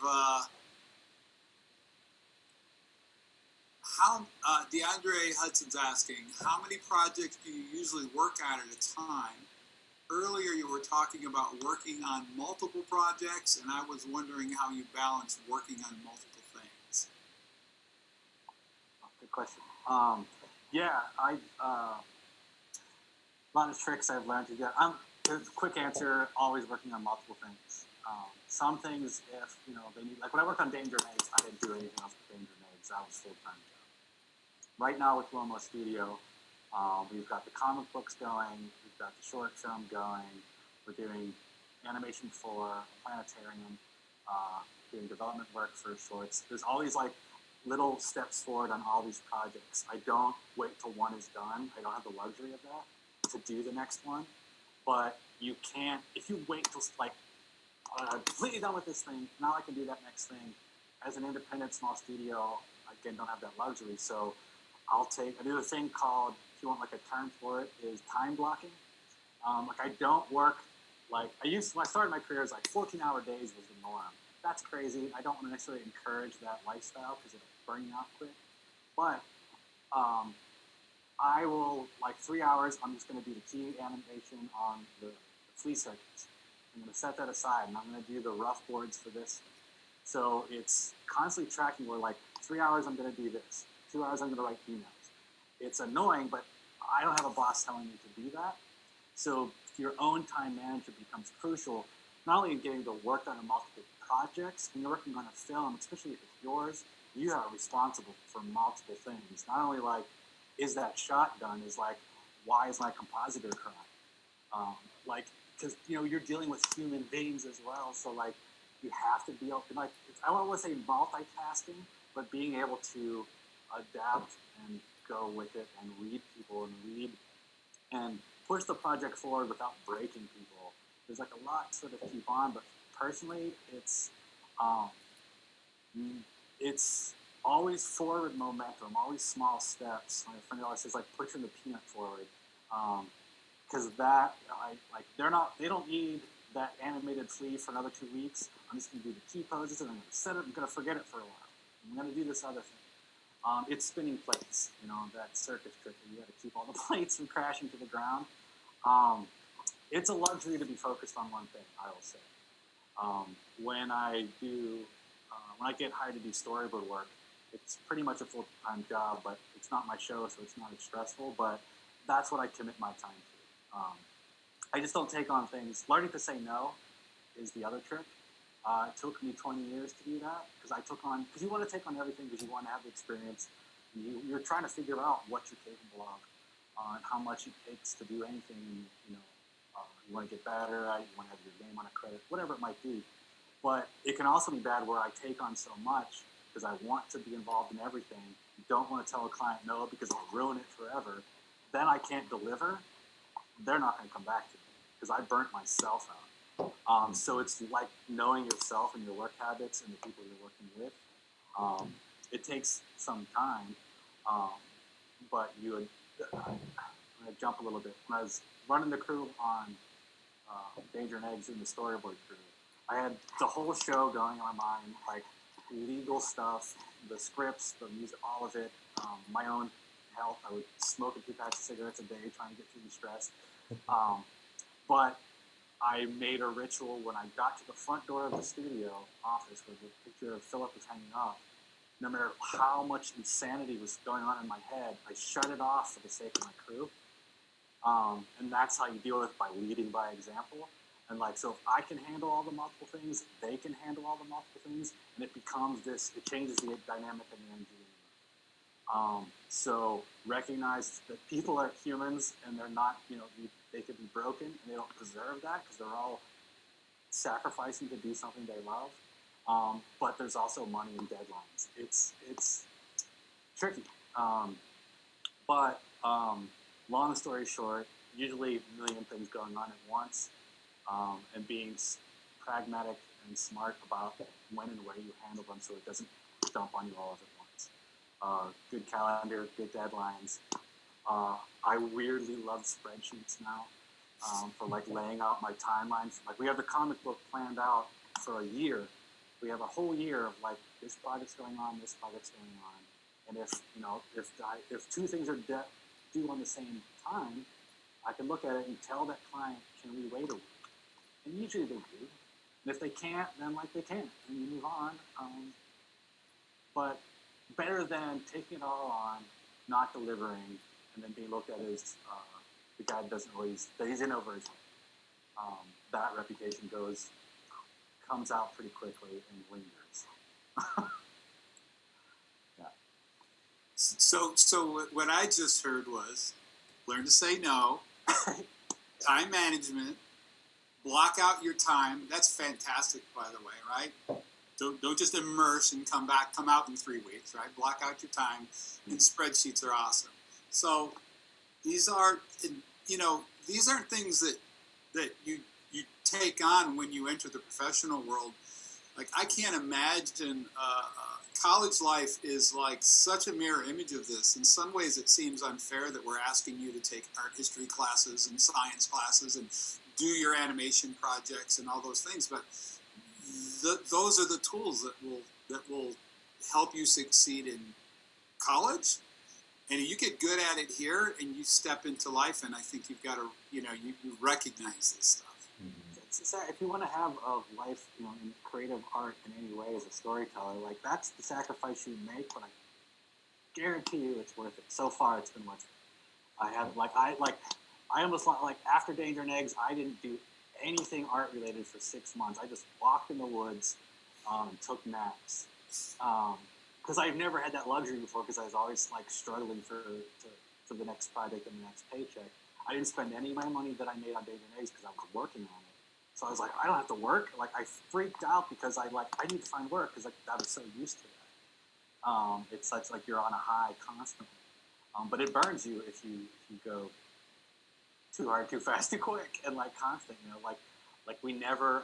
DeAndre Hudson's asking, how many projects do you usually work at a time? Earlier, you were talking about working on multiple projects, and I was wondering how you balance working on multiple things. Good question. A lot of tricks I've learned to get. Quick answer: always working on multiple things. Some things, if they need, like when I worked on Danger Eggs, I didn't do anything else but Danger Eggs. That was full time job. Right now with Lomo Studio, we've got the comic books going, we've got the short film going, we're doing animation for Planetarium, doing development work for shorts. There's always like little steps forward on all these projects. I don't wait till one is done. I don't have the luxury of that to do the next one. But you can't, if you wait till like completely done with this thing, now I can do that next thing. As an independent small studio, again, don't have that luxury. So I do a thing called, if you want like a term for it, is time blocking. Like I don't work, like when I started my career, it was like 14-hour days was the norm. That's crazy. I don't necessarily encourage that lifestyle because it'll burn you out quick. But I will, like 3 hours, I'm just going to do the key animation on the flea circuits. I'm going to set that aside, and I'm going to do the rough boards for this thing. So it's constantly tracking where, like, 3 hours I'm going to do this. 2 hours I'm going to write emails. It's annoying, but I don't have a boss telling me to do that. So your own time management becomes crucial, not only in getting the work done on multiple projects. When you're working on a film, especially if it's yours, you are responsible for multiple things. Not only like, is that shot done? Is like, why is my compositor crying? Because you're dealing with human beings as well. So like, you have to be able to, like, I don't want to say multitasking, but being able to adapt and go with it and read people and push the project forward without breaking people. There's like a lot to sort of keep on, but personally, it's always forward momentum, always small steps. My friend always says like pushing the peanut forward, because they don't need that animated flea for another 2 weeks. I'm just going to do the key poses and I'm going to set it. I'm going to forget it for a while. I'm going to do this other thing. It's spinning plates, that circus trick where you got to keep all the plates from crashing to the ground. It's a luxury to be focused on one thing, I will say. When I get hired to do storyboard work, it's pretty much a full-time job, but it's not my show, so it's not as stressful. But that's what I commit my time to. I just don't take on things. Learning to say no is the other trick. It took me 20 years to do that because because you want to take on everything because you want to have the experience. You're trying to figure out what you're capable of and how much it takes to do anything. You want to get better at, you want to have your name on a credit, whatever it might be. But it can also be bad where I take on so much because I want to be involved in everything. Don't want to tell a client no because I'll ruin it forever. Then I can't deliver. They're not going to come back to me because I burnt myself out. So it's like knowing yourself and your work habits and the people you're working with. It takes some time, but I'm going to jump a little bit. When I was running the crew on Danger and Eggs in the storyboard crew, I had the whole show going in my mind, like legal stuff, the scripts, the music, all of it, my own health. I would smoke a few packs of cigarettes a day trying to get through the stress. But I made a ritual when I got to the front door of the studio office where the picture of Philip was hanging up. No matter how much insanity was going on in my head, I shut it off for the sake of my crew. And that's how you deal with it, by leading by example. And so if I can handle all the multiple things, they can handle all the multiple things, and it becomes it changes the dynamic and the energy. So recognize that people are humans and they're not, they could be broken and they don't deserve that because they're all sacrificing to do something they love. But there's also money and deadlines. It's tricky. But long story short, usually a million things going on at once, and being pragmatic and smart about when and where you handle them so it doesn't dump on you all at once. Good calendar, good deadlines. I weirdly love spreadsheets now for laying out my timelines. We have the comic book planned out for a year. We have a whole year of this project's going on, this project's going on, and if two things are due on the same time, I can look at it and tell that client, can we wait a week? And usually they do. And if they can't, then they can't, and you move on. But better than taking it all on, not delivering, and then being looked at as the guy that he's in over his head. That reputation comes out pretty quickly and lingers. Yeah. So what I just heard was learn to say no, time management, block out your time. That's fantastic, by the way, right? Don't just immerse and come out in 3 weeks, right? Block out your time, and spreadsheets are awesome. So these aren't things that you take on when you enter the professional world. I can't imagine college life is such a mirror image of this. In some ways, it seems unfair that we're asking you to take art history classes and science classes and do your animation projects and all those things, but those are the tools that will help you succeed in college, and you get good at it here, and you step into life, and I think you've got to, you recognize this stuff. Mm-hmm. If you want to have a life, in creative art in any way as a storyteller, that's the sacrifice you make, but I guarantee you it's worth it. So far, it's been worth it. I almost after Danger and Eggs, I didn't do anything art related for 6 months. I just walked in the woods and took naps because I've never had that luxury before because I was always struggling for the next project and the next paycheck. I didn't spend any of my money that I made on Danger and Eggs because I was working on it. So I was I don't have to work. I freaked out because I need to find work because I was so used to that. It's such you're on a high constantly, but it burns you if you go too hard, too fast, too quick, and constant.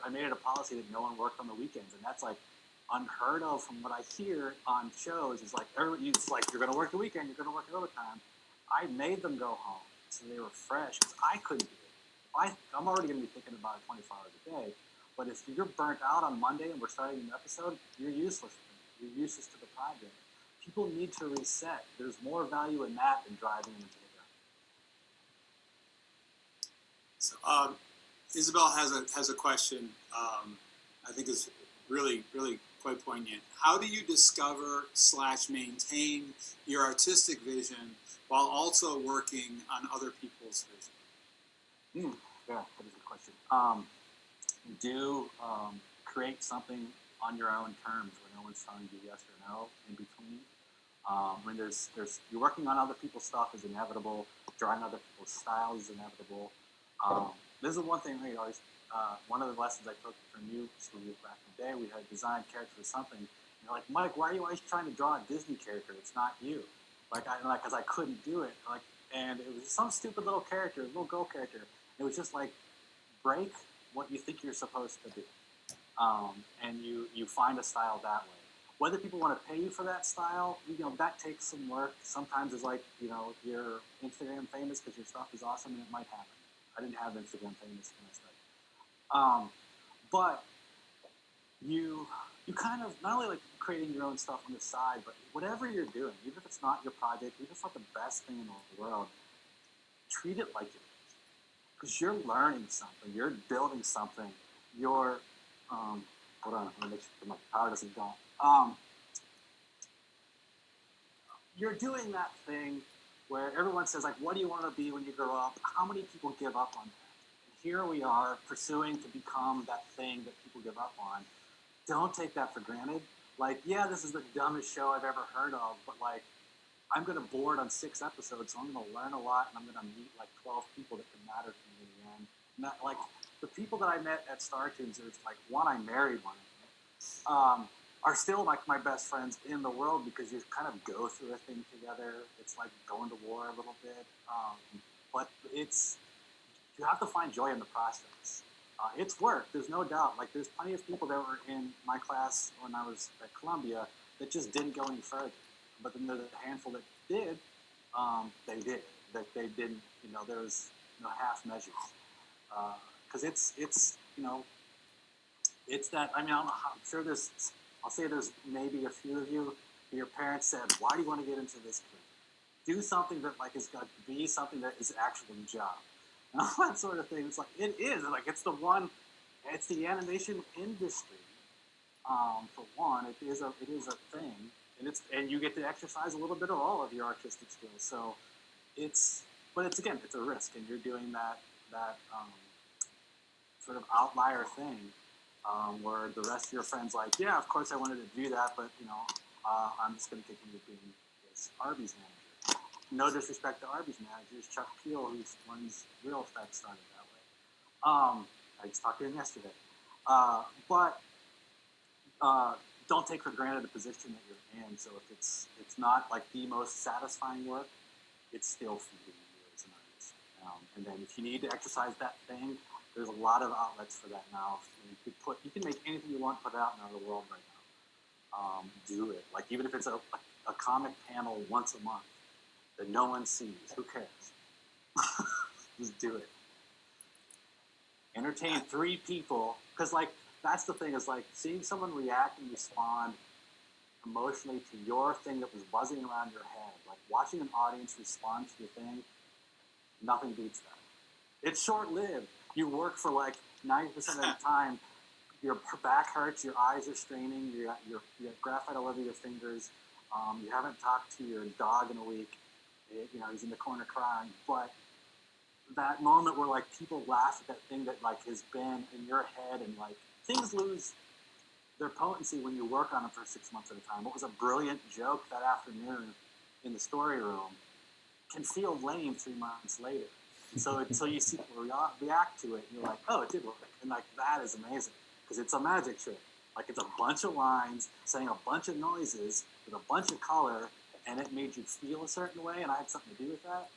I made it a policy that no one worked on the weekends, and that's unheard of from what I hear on shows. It's you're going to work the weekend, you're going to work overtime. I made them go home so they were fresh because I couldn't do it. I'm already going to be thinking about it 24 hours a day. But if you're burnt out on Monday and we're starting an episode, you're useless. You're useless to the project. People need to reset. There's more value in that than driving them into the ground. So, Isabel has a question. I think is really quite poignant. How do you discover / maintain your artistic vision while also working on other people's vision? Yeah, that is a good question. Create something on your own terms where no one's telling you yes or no in between. When you're working on other people's stuff is inevitable. Drawing other people's styles is inevitable. This is one thing we always. One of the lessons I took from you, Steve, back in the day, we had designed characters or something. And you're like, Mike, why are you always trying to draw a Disney character? It's not you. Because I couldn't do it. And it was some stupid little character, little girl character. It was just like, break what you think you're supposed to do, and you find a style that way. Whether people want to pay you for that style, that takes some work. Sometimes it's like, you're Instagram famous because your stuff is awesome, and it might happen. I didn't have Instagram famous when I started. But you kind of not only like creating your own stuff on the side, but whatever you're doing, even if it's not your project, even if it's not the best thing in the world, treat it like it is. Because you're learning something, you're building something, you're, hold on, I'm gonna make sure my power doesn't go. You're doing that thing where everyone says, like, what do you want to be when you grow up? How many people give up on that? And here we are pursuing to become that thing that people give up on. Don't take that for granted. Like, yeah, this is the dumbest show I've ever heard of, but like, I'm going to board on 6 episodes, so I'm going to learn a lot, and I'm going to meet like 12 people that can matter to me in the end. And that, like, the people that I met at Star Tunes, there's like one I married, one I met, are still like my best friends in the world because you kind of go through a thing together. It's like going to war a little bit, but you have to find joy in the process. It's work, there's no doubt. Like, there's plenty of people that were in my class when I was at Columbia that just didn't go any further. But then there's a handful that did, they did. That they didn't, there was half measures. Because it's that, I mean, I don't know how, I'm sure I'll say there's maybe a few of you, your parents said, why do you want to get into this career? Do something that like is going to be something that is actually a job. And all that sort of thing. It's like, it is. Like, it's the animation industry. For one, it is a thing. And you get to exercise a little bit of all of your artistic skills. So it's a risk, and you're doing that sort of outlier thing where the rest of your friends like, yeah, of course I wanted to do that, but I'm just going to continue being this Arby's manager. No disrespect to Arby's managers, Chuck Peel, who's runs Real Effects, started that way. I just talked to him yesterday, but. Don't take for granted the position that you're in. So if it's not like the most satisfying work, it's still feeding you as an artist. And then if you need to exercise that thing, there's a lot of outlets for that now. You can make anything you want, put it out in the world right now. Do it. Like, even if it's a comic panel once a month that no one sees, who cares? Just do it. Entertain 3 people, because like. That's the thing, is like seeing someone react and respond emotionally to your thing that was buzzing around your head. Like watching an audience respond to your thing, nothing beats that. It's short-lived. You work for like 90% of the time. Your back hurts, your eyes are straining, you have graphite all over your fingers. You haven't talked to your dog in a week. He's in the corner crying. But that moment where like people laugh at that thing that like has been in your head, and like things lose their potency when you work on them for 6 months at a time. What was a brilliant joke that afternoon in the story room can feel lame 3 months later. And so until you see people react to it, you're like, oh, it did work. And like, that is amazing, because it's a magic trick. Like, it's a bunch of lines saying a bunch of noises with a bunch of color, and it made you feel a certain way, and I had something to do with that.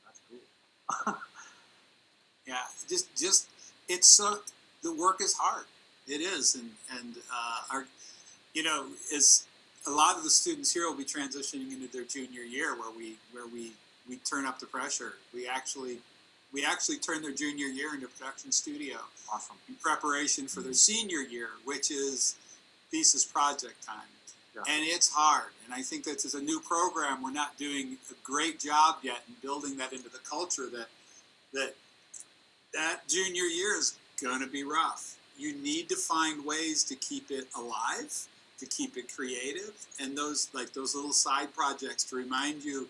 That's cool. Yeah, just it's so. The work is hard. It is, and as a lot of the students here will be transitioning into their junior year, where we turn up the pressure. We actually turn their junior year into production studio. Awesome. In preparation for their senior year, which is thesis project time. Yeah. And it's hard. And I think that as a new program, we're not doing a great job yet in building that into the culture that junior year is going to be rough. you need to find ways to keep it alive, to keep it creative, and those little side projects to remind you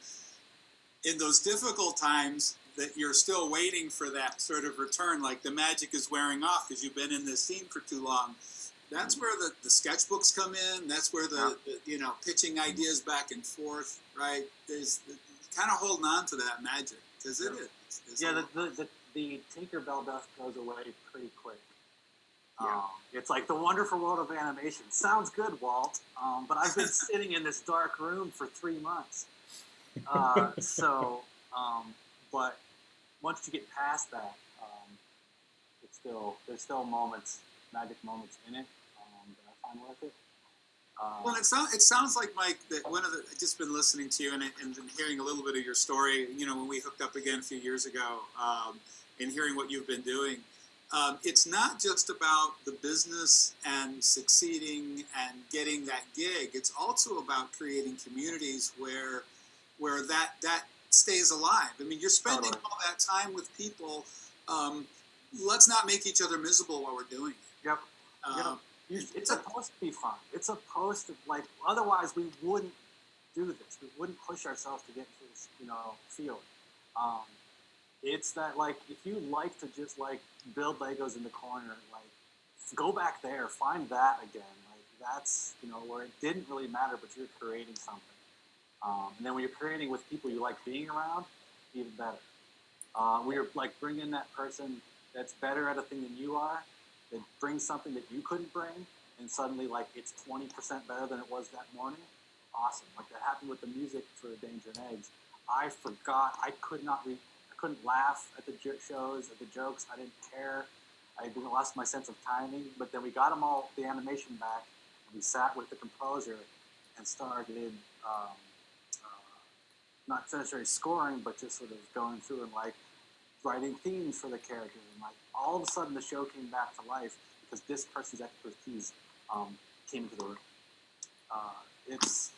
in those difficult times that you're still waiting for that sort of return, like the magic is wearing off because you've been in this scene for too long. That's where the sketchbooks come in. That's where the pitching ideas back and forth, right? There's kind of holding on to that magic because it is. The Tinkerbell dust goes away pretty quick. It's like the wonderful world of animation. Sounds good, Walt, but I've been sitting in this dark room for 3 months. But once you get past that, there's still magic moments in it that I find worth it. Well, it sounds like, Mike, that I've just been listening to you and hearing a little bit of your story, when we hooked up again a few years ago, and hearing what you've been doing. It's not just about the business and succeeding and getting that gig. It's also about creating communities where that stays alive. I mean, you're spending all that time with people. Let's not make each other miserable while we're doing it. Yep. It's supposed to be fun. It's supposed to, otherwise we wouldn't do this. We wouldn't push ourselves to get into this, field. It's that, if you like to just, build Legos in the corner, go back there, find that again. That's, where it didn't really matter, but you're creating something. And then when you're creating with people you like being around, even better. When you're, bringing that person that's better at a thing than you are, that brings something that you couldn't bring, and suddenly, it's 20% better than it was that morning. Awesome. That happened with the music for Danger and Eggs. I forgot. I couldn't laugh at the shows, at the jokes. I didn't care. I lost my sense of timing. But then we got the animation back, and we sat with the composer and started not necessarily scoring, but just sort of going through and writing themes for the characters. And all of a sudden the show came back to life because this person's expertise came into the room. It's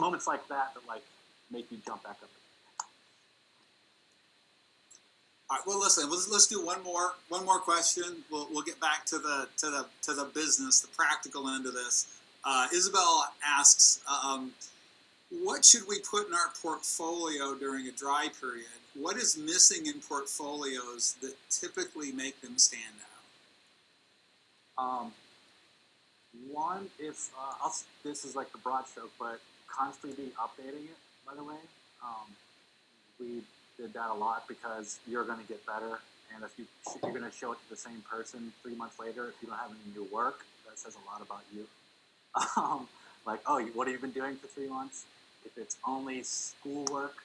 moments like that make you jump back up. All right. Well, listen. Let's do one more question. We'll get back to the business, the practical end of this. Isabel asks, what should we put in our portfolio during a dry period? What is missing in portfolios that typically make them stand out? One, if this is the broad stroke, but constantly updating it. By the way, we did that a lot because you're going to get better, and if you're going to show it to the same person 3 months later, if you don't have any new work, that says a lot about you. What have you been doing for 3 months? If it's only schoolwork,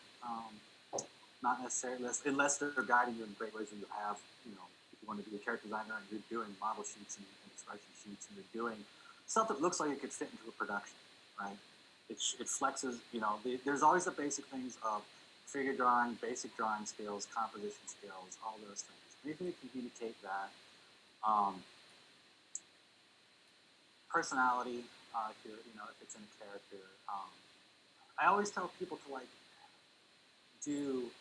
not necessarily, unless they're guiding you in great ways, and you have, if you want to be a character designer and you're doing model sheets and expression sheets and you're doing stuff that looks like it could fit into a production, right? It flexes, there's always the basic things of figure drawing, basic drawing skills, composition skills, all those things. Anything to communicate that. Personality, if it's in a character. I always tell people to do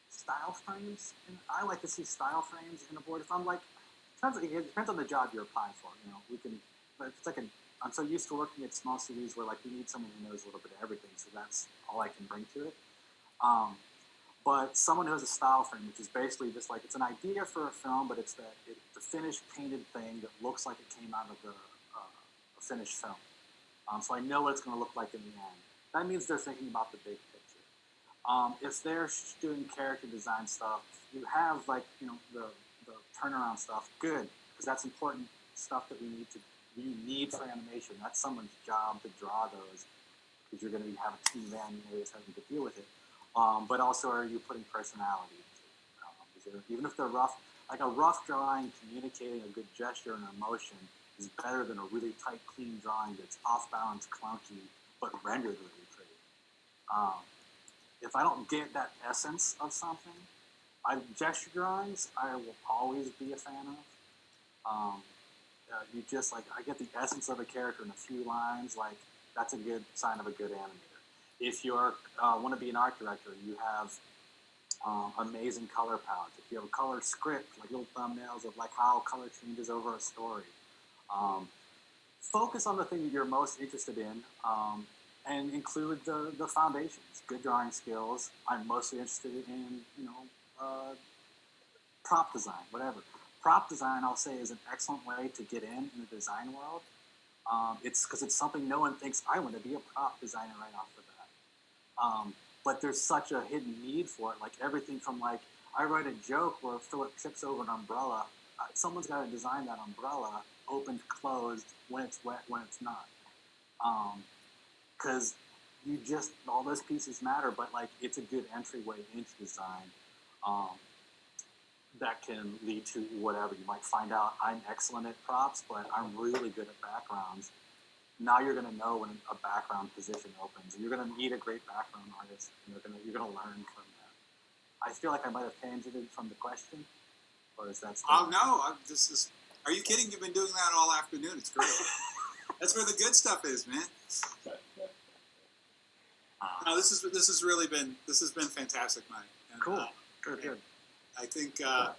style frames, and I like to see style frames in a board. If I'm it depends on the job you're applying for. But if it's I'm so used to working at small studios where we need someone who knows a little bit of everything, so that's all I can bring to it. But someone who has a style frame, which is basically just it's an idea for a film, but it's the finished painted thing that looks like it came out of a finished film. So I know what it's going to look like in the end. That means they're thinking about the big picture. If they're doing character design stuff, you have the turnaround stuff. Good, because that's important stuff that we need for animation. That's someone's job to draw those, because you're going to have a team of animators having to deal with it. But also, are you putting personality into it? Even if they're rough, a rough drawing communicating a good gesture and emotion is better than a really tight, clean drawing that's off balance, clunky, but rendered really pretty. If I don't get that essence of something, gesture drawings I will always be a fan of. You just I get the essence of a character in a few lines. That's a good sign of a good animator. If you want to be an art director, you have amazing color palettes. If you have a color script, like little thumbnails of like how color changes over a story. Focus on the thing that you're most interested in, and include the foundations, good drawing skills. I'm mostly interested in, prop design, whatever. Prop design, I'll say, is an excellent way to get in the design world. It's because it's something no one thinks, I want to be a prop designer right off the bat. But there's such a hidden need for it. Like everything from like, I write a joke where Philip trips over an umbrella. Someone's got to design that umbrella, opened, closed, when it's wet, when it's not. Because all those pieces matter, but like it's a good entryway into design. That can lead to whatever. You might find out I'm excellent at props, but I'm really good at backgrounds. Now you're going to know when a background position opens. You're going to meet a great background artist, and you're going to learn from that. I feel like I might have tangented from the question, or is that? Oh no! Are you kidding? You've been doing that all afternoon. It's great. That's where the good stuff is, man. No, this has really been fantastic, Mike. And, cool. Good. I think how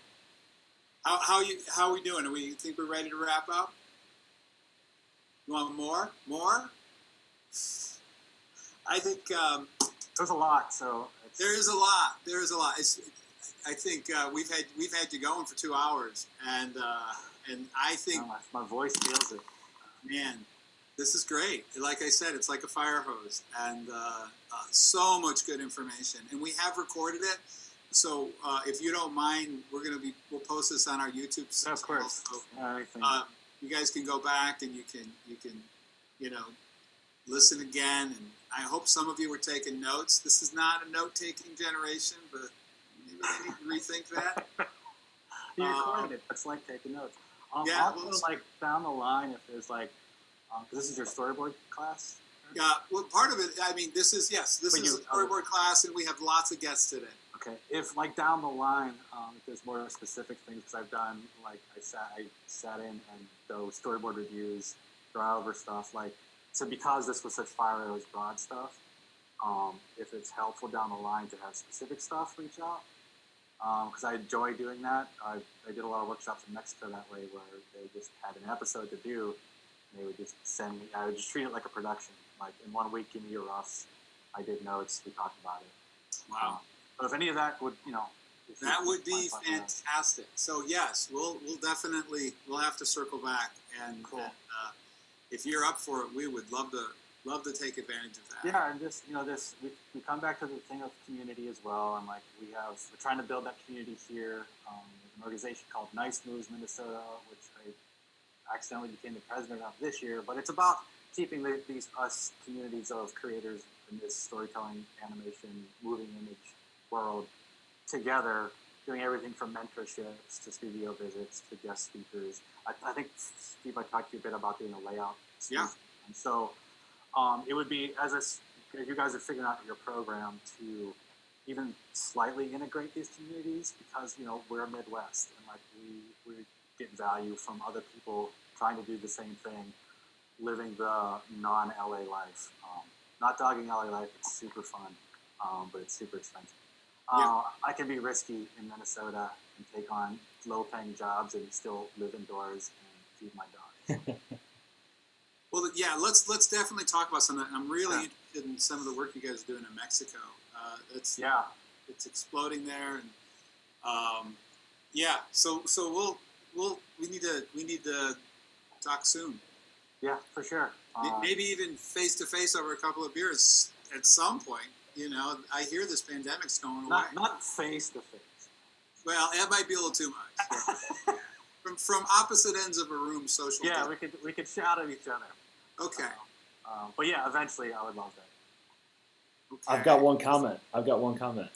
are we doing? Think we're ready to wrap up? You want more? I think there's a lot. So there is a lot. I think we've had you going for 2 hours, and I think my voice feels it. Man, this is great. Like I said, it's like a fire hose, and so much good information. And we have recorded it. So if you don't mind, we'll post this on our YouTube channel. Of course. So, you guys can go back and you can listen again. And I hope some of you were taking notes. This is not a note-taking generation, but maybe they need to rethink that. You recorded it. That's like taking notes. Yeah. Also, like down the line, if there's like, this is your storyboard class. Yeah. Well, part of it. I mean, this is a storyboard class, and we have lots of guests today. Okay, if like down the line, if there's more specific things, because I've done like I sat in and those storyboard reviews, draw over stuff like so because this was such fire, it was broad stuff. If it's helpful down the line to have specific stuff, reach out because I enjoy doing that. I did a lot of workshops in Mexico that way, where they just had an episode to do, and they would just send me. I would just treat it like a production. Like in 1 week, give me your roughs. I did notes. We talked about it. Wow. But if any of that would, that would be fantastic. So yes, we'll have to circle back, and, cool. And if you're up for it, we would love to take advantage of that. Yeah, and just we come back to the thing of community as well, and like we're trying to build that community here. There's an organization called Nice Moves Minnesota, which I accidentally became the president of this year, but it's about keeping these communities of creators in this storytelling, animation, moving image world together, doing everything from mentorships to studio visits to guest speakers. I think, Steve, I talked to you a bit about doing a layout. Yeah. And so it would be, as you guys are figuring out your program, to even slightly integrate these communities, because, we're Midwest, and like we get value from other people trying to do the same thing, living the non-LA life. Not dogging LA life, it's super fun, but it's super expensive. Yeah. I can be risky in Minnesota and take on low-paying jobs and still live indoors and feed my dog. Well, yeah, let's definitely talk about some of that. I'm really interested in some of the work you guys are doing in Mexico. It's exploding there, and So we need to talk soon. Yeah, for sure. Maybe even face to face over a couple of beers at some point. I hear this pandemic's going away. Not face to face. Well, that might be a little too much. from opposite ends of a room, social. Yeah, we could shout at each other. Okay. But yeah, eventually I would love that. Okay. I've got one comment.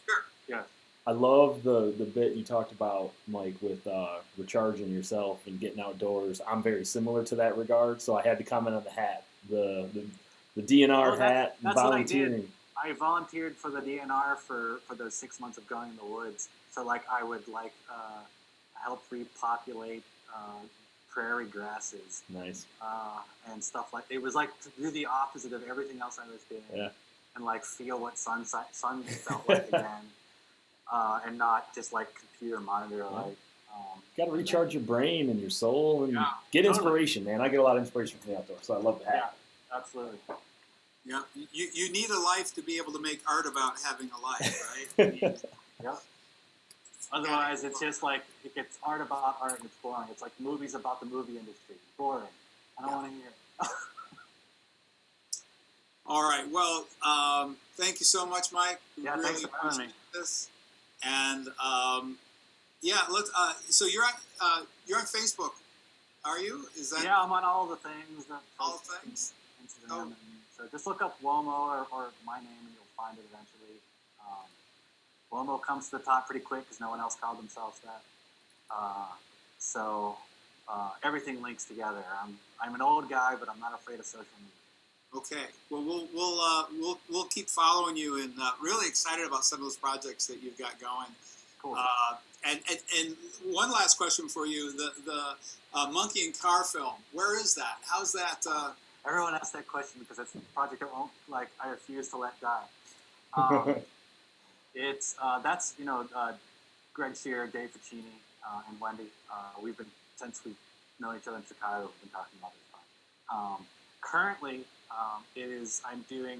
Sure. Yeah. I love the bit you talked about, Mike, with recharging yourself and getting outdoors. I'm very similar to that regard, so I had to comment on the hat, the DNR hat, that's volunteering. What I did. I volunteered for the DNR for those 6 months of going in the woods. So like I would help repopulate prairie grasses. Nice. And stuff like it was like to do the opposite of everything else I was doing. Yeah. And like feel what sun felt like again. and not just like computer monitor. Yeah. Like, Got to recharge your brain and your soul and get inspiration, man. I get a lot of inspiration from the outdoors, so I love that. Yeah, absolutely. Yeah, you need a life to be able to make art about having a life, right? Yep. Otherwise, it's just like it's art about art and it's boring. It's like movies about the movie industry. Boring. I don't want to hear it. All right. Well, thank you so much, Mike. We Yeah, really thanks for having me. appreciate this. And yeah, let's. So you're on Facebook, are you? Is that Yeah, I'm on all the things. all things? Instagram. Oh. And, so just look up Womo or my name and you'll find it eventually. Womo comes to the top pretty quick because no one else called themselves that. So everything links together. I'm an old guy, but I'm not afraid of social media. Okay. Well, we'll keep following you and really excited about some of those projects that you've got going. Cool. And one last question for you: the Monkey and Car film. Where is that? How's that? Everyone asks that question because it's a project that won't, like, I refuse to let die. It's that's Greg Shearer, Dave Ficini, and Wendy. We've been since we've known each other in Chicago. We've been talking about this project. Currently, it is.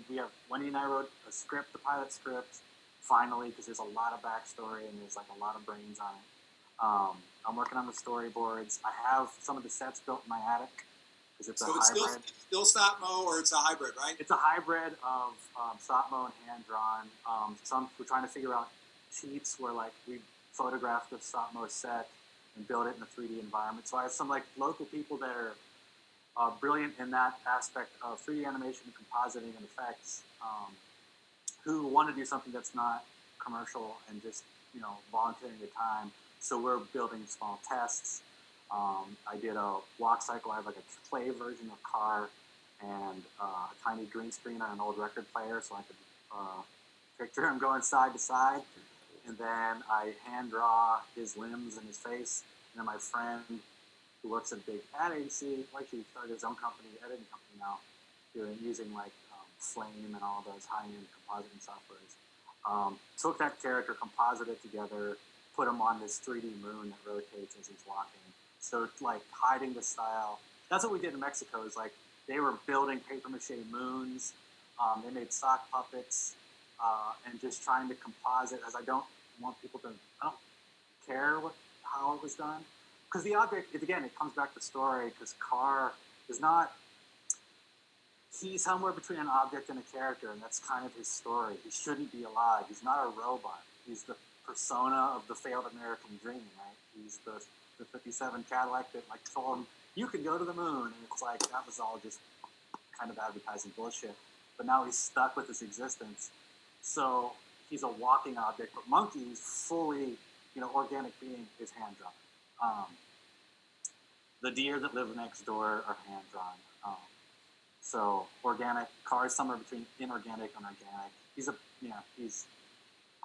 We have Wendy and I wrote a script, the pilot script, finally, because there's a lot of backstory and there's like a lot of brains on it. I'm working on the storyboards. I have some of the sets built in my attic because it's a hybrid. It's still stop mo or it's a hybrid, right? It's a hybrid of stop mo and hand drawn. We're trying to figure out cheats where like we photograph the stop mo set and build it in a 3D environment. So I have some like local people that are brilliant in that aspect of 3D animation, compositing, and effects, who want to do something that's not commercial and just volunteering their time. So we're building small tests. I did a walk cycle. I have like a clay version of Car and a tiny green screen on an old record player so I could picture him going side to side. And then I hand draw his limbs and his face. And then my friend who works at a big ad agency, he started his own company, editing company now, using like Flame and all those high-end compositing softwares. Took that character, composited it together, put him on this 3D moon that rotates as he's walking. So like hiding the style. That's what we did in Mexico. Is like they were building paper mache moons. They made sock puppets and just trying to composite. As I don't want people to. I don't care how it was done because the object. It comes back to story because Car is not. He's somewhere between an object and a character, and that's kind of his story. He shouldn't be alive. He's not a robot. He's the persona of the failed American dream, right? He's the 57 Cadillac that like told him, you can go to the moon. And it's like, that was all just kind of advertising bullshit. But now he's stuck with his existence. So he's a walking object, but Monkey's fully, organic being is hand-drawn. The deer that live next door are hand-drawn. So organic, Car is somewhere between inorganic and organic.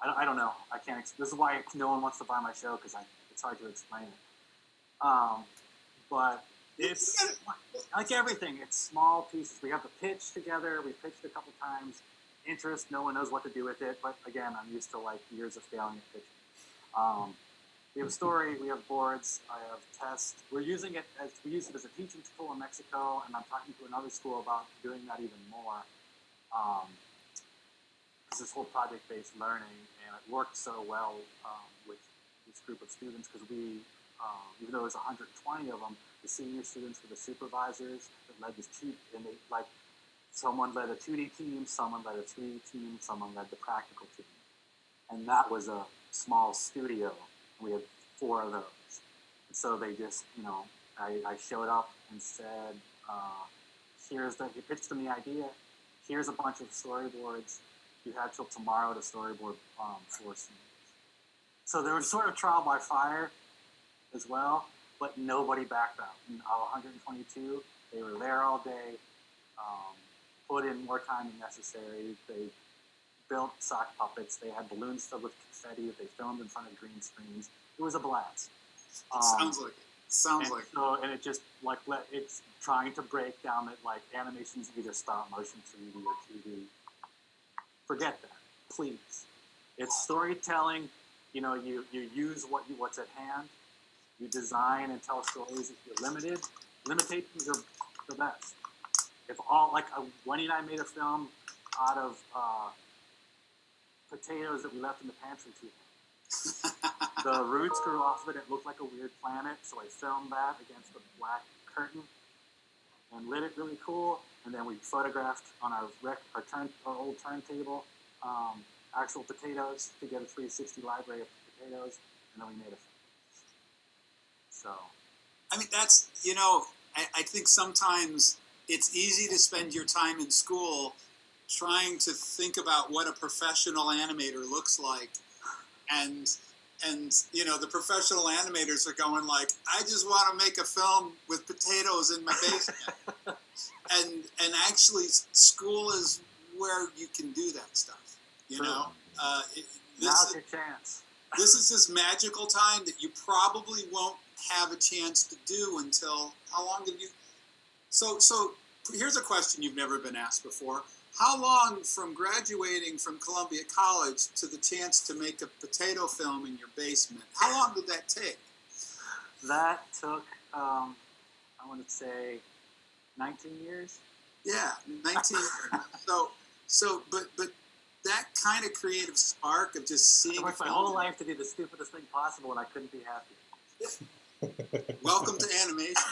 I don't know. I can't. This is why no one wants to buy my show because it's hard to explain it. But it's like everything. It's small pieces. We have the pitch together. We pitched a couple times. Interest. No one knows what to do with it. But again, I'm used to like years of failing at pitching. We have a story. We have boards. I have tests. We use it as a teaching tool in Mexico, and I'm talking to another school about doing that even more. This whole project-based learning, and it worked so well with this group of students because we, even though it was 120 of them, the senior students were the supervisors that led this team, and they like someone led a 2D team, someone led a 3D team, someone led the practical team, and that was a small studio, and we had 4 of those. And so they just, I showed up and said, he pitched them the idea. Here's a bunch of storyboards. You had till tomorrow to storyboard 4 scenes. So there was sort of trial by fire as well, but nobody backed out. All 122, they were there all day, put in more time than necessary. They built sock puppets. They had balloons filled with confetti that they filmed in front of green screens. It was a blast. Sounds like it. So, and it just it's trying to break down that like animation's either stop motion 3D or 2D. Forget that, please. It's storytelling you use what's at hand. You design and tell stories. If you're limited, limitations are the best. If Wendy and I made a film out of potatoes that we left in the pantry too long. The roots grew off of it. It looked like a weird planet, so I filmed that against the black curtain and lit it really cool. And then we photographed on our old turntable actual potatoes to get a 360 library of potatoes, and then we made a film. So, I mean, that's, I think sometimes it's easy to spend your time in school trying to think about what a professional animator looks like. And the professional animators are going like, I just want to make a film with potatoes in my basement. and actually school is where you can do that stuff, now's your chance. This is this magical time that you probably won't have a chance to do until, how long have you, so here's a question you've never been asked before. How long from graduating from Columbia College to the chance to make a potato film in your basement, how long did that take? That took, I want to say, 19 years. Yeah, 19 years. But that kind of creative spark of just seeing. I worked my whole life to do the stupidest thing possible, and I couldn't be happier. Welcome to animation.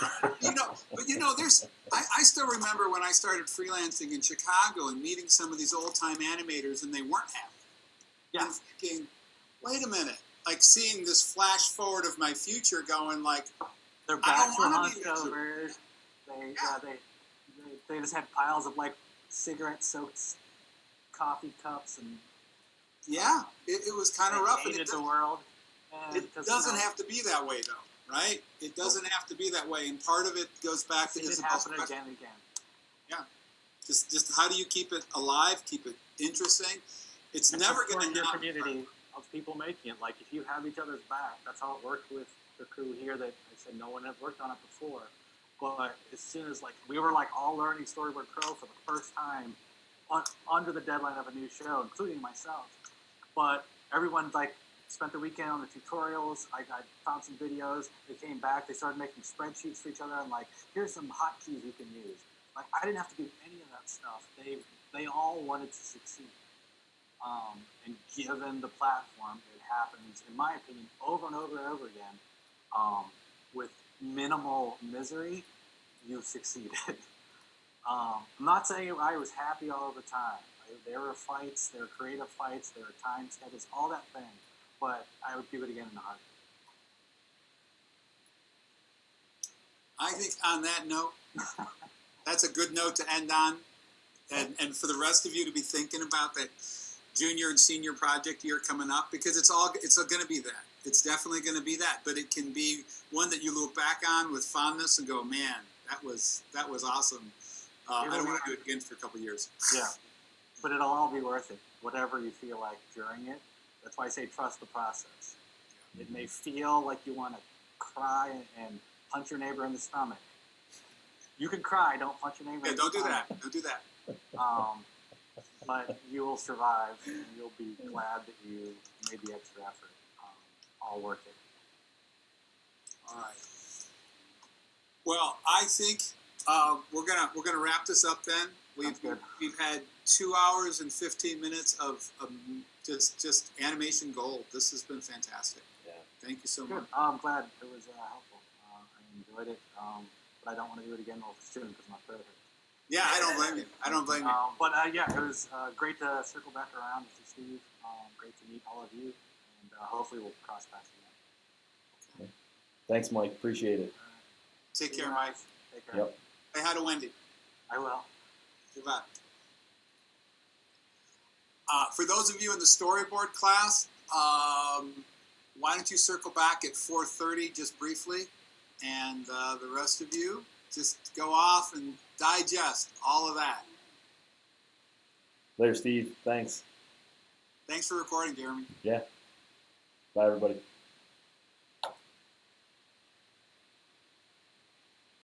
I still remember when I started freelancing in Chicago and meeting some of these old-time animators, and they weren't happy. Yeah. And thinking, wait a minute, like seeing this flash forward of my future going like, their backs were hunched over. They just had piles of like cigarette-soaked coffee cups and. Yeah, it was kind of rough. Hated the world. It doesn't have to be that way, though, right? It doesn't have to be that way, and part of it goes back to Isabel's question. It happen again. Yeah, just how do you keep it alive, keep it interesting? It's never going to your community of people making it. Like if you have each other's back, that's how it worked with the crew here. That I said no one had worked on it before, but as soon as we were all learning Storyboard Pro for the first time under the deadline of a new show, including myself. But everyone spent the weekend on the tutorials. I found some videos. They came back. They started making spreadsheets for each other and here's some hotkeys you can use. I didn't have to do any of that stuff. They all wanted to succeed. And given the platform, it happens, in my opinion, over and over and over again. With minimal misery, you've succeeded. I'm not saying I was happy all the time. There were fights, there were creative fights, there were time schedules, all that thing. But I would do it again in a heartbeat. I think on that note, that's a good note to end on. And for the rest of you to be thinking about that junior and senior project year coming up, because it's going to be that. It's definitely going to be that. But it can be one that you look back on with fondness and go, man, that was awesome. I don't want to do it again for a couple of years. Yeah. But it'll all be worth it, whatever you feel like during it. That's why I say trust the process. It may feel like you want to cry and punch your neighbor in the stomach. You can cry, don't punch your neighbor in the stomach. Don't do that. But you will survive, and you'll be glad that you made the extra effort. All worth it. All right. Well, I think we're gonna wrap this up then. We've had 2 hours and 15 minutes of just animation gold. This has been fantastic. Yeah. Thank you so much. I'm glad it was helpful. I enjoyed it, but I don't want to do it again soon because my throat hurts. Yeah, I don't blame you. But it was great to circle back around with Steve. Great to meet all of you, and hopefully we'll cross paths again. Thanks, Mike. Appreciate it. Take care, Mike. Take care. Yep. Say hi to Wendy. I will. Goodbye. For those of you in the storyboard class, why don't you circle back at 4:30 just briefly, and the rest of you just go off and digest all of that. Later, Steve. Thanks. Thanks for recording, Jeremy. Yeah. Bye, everybody.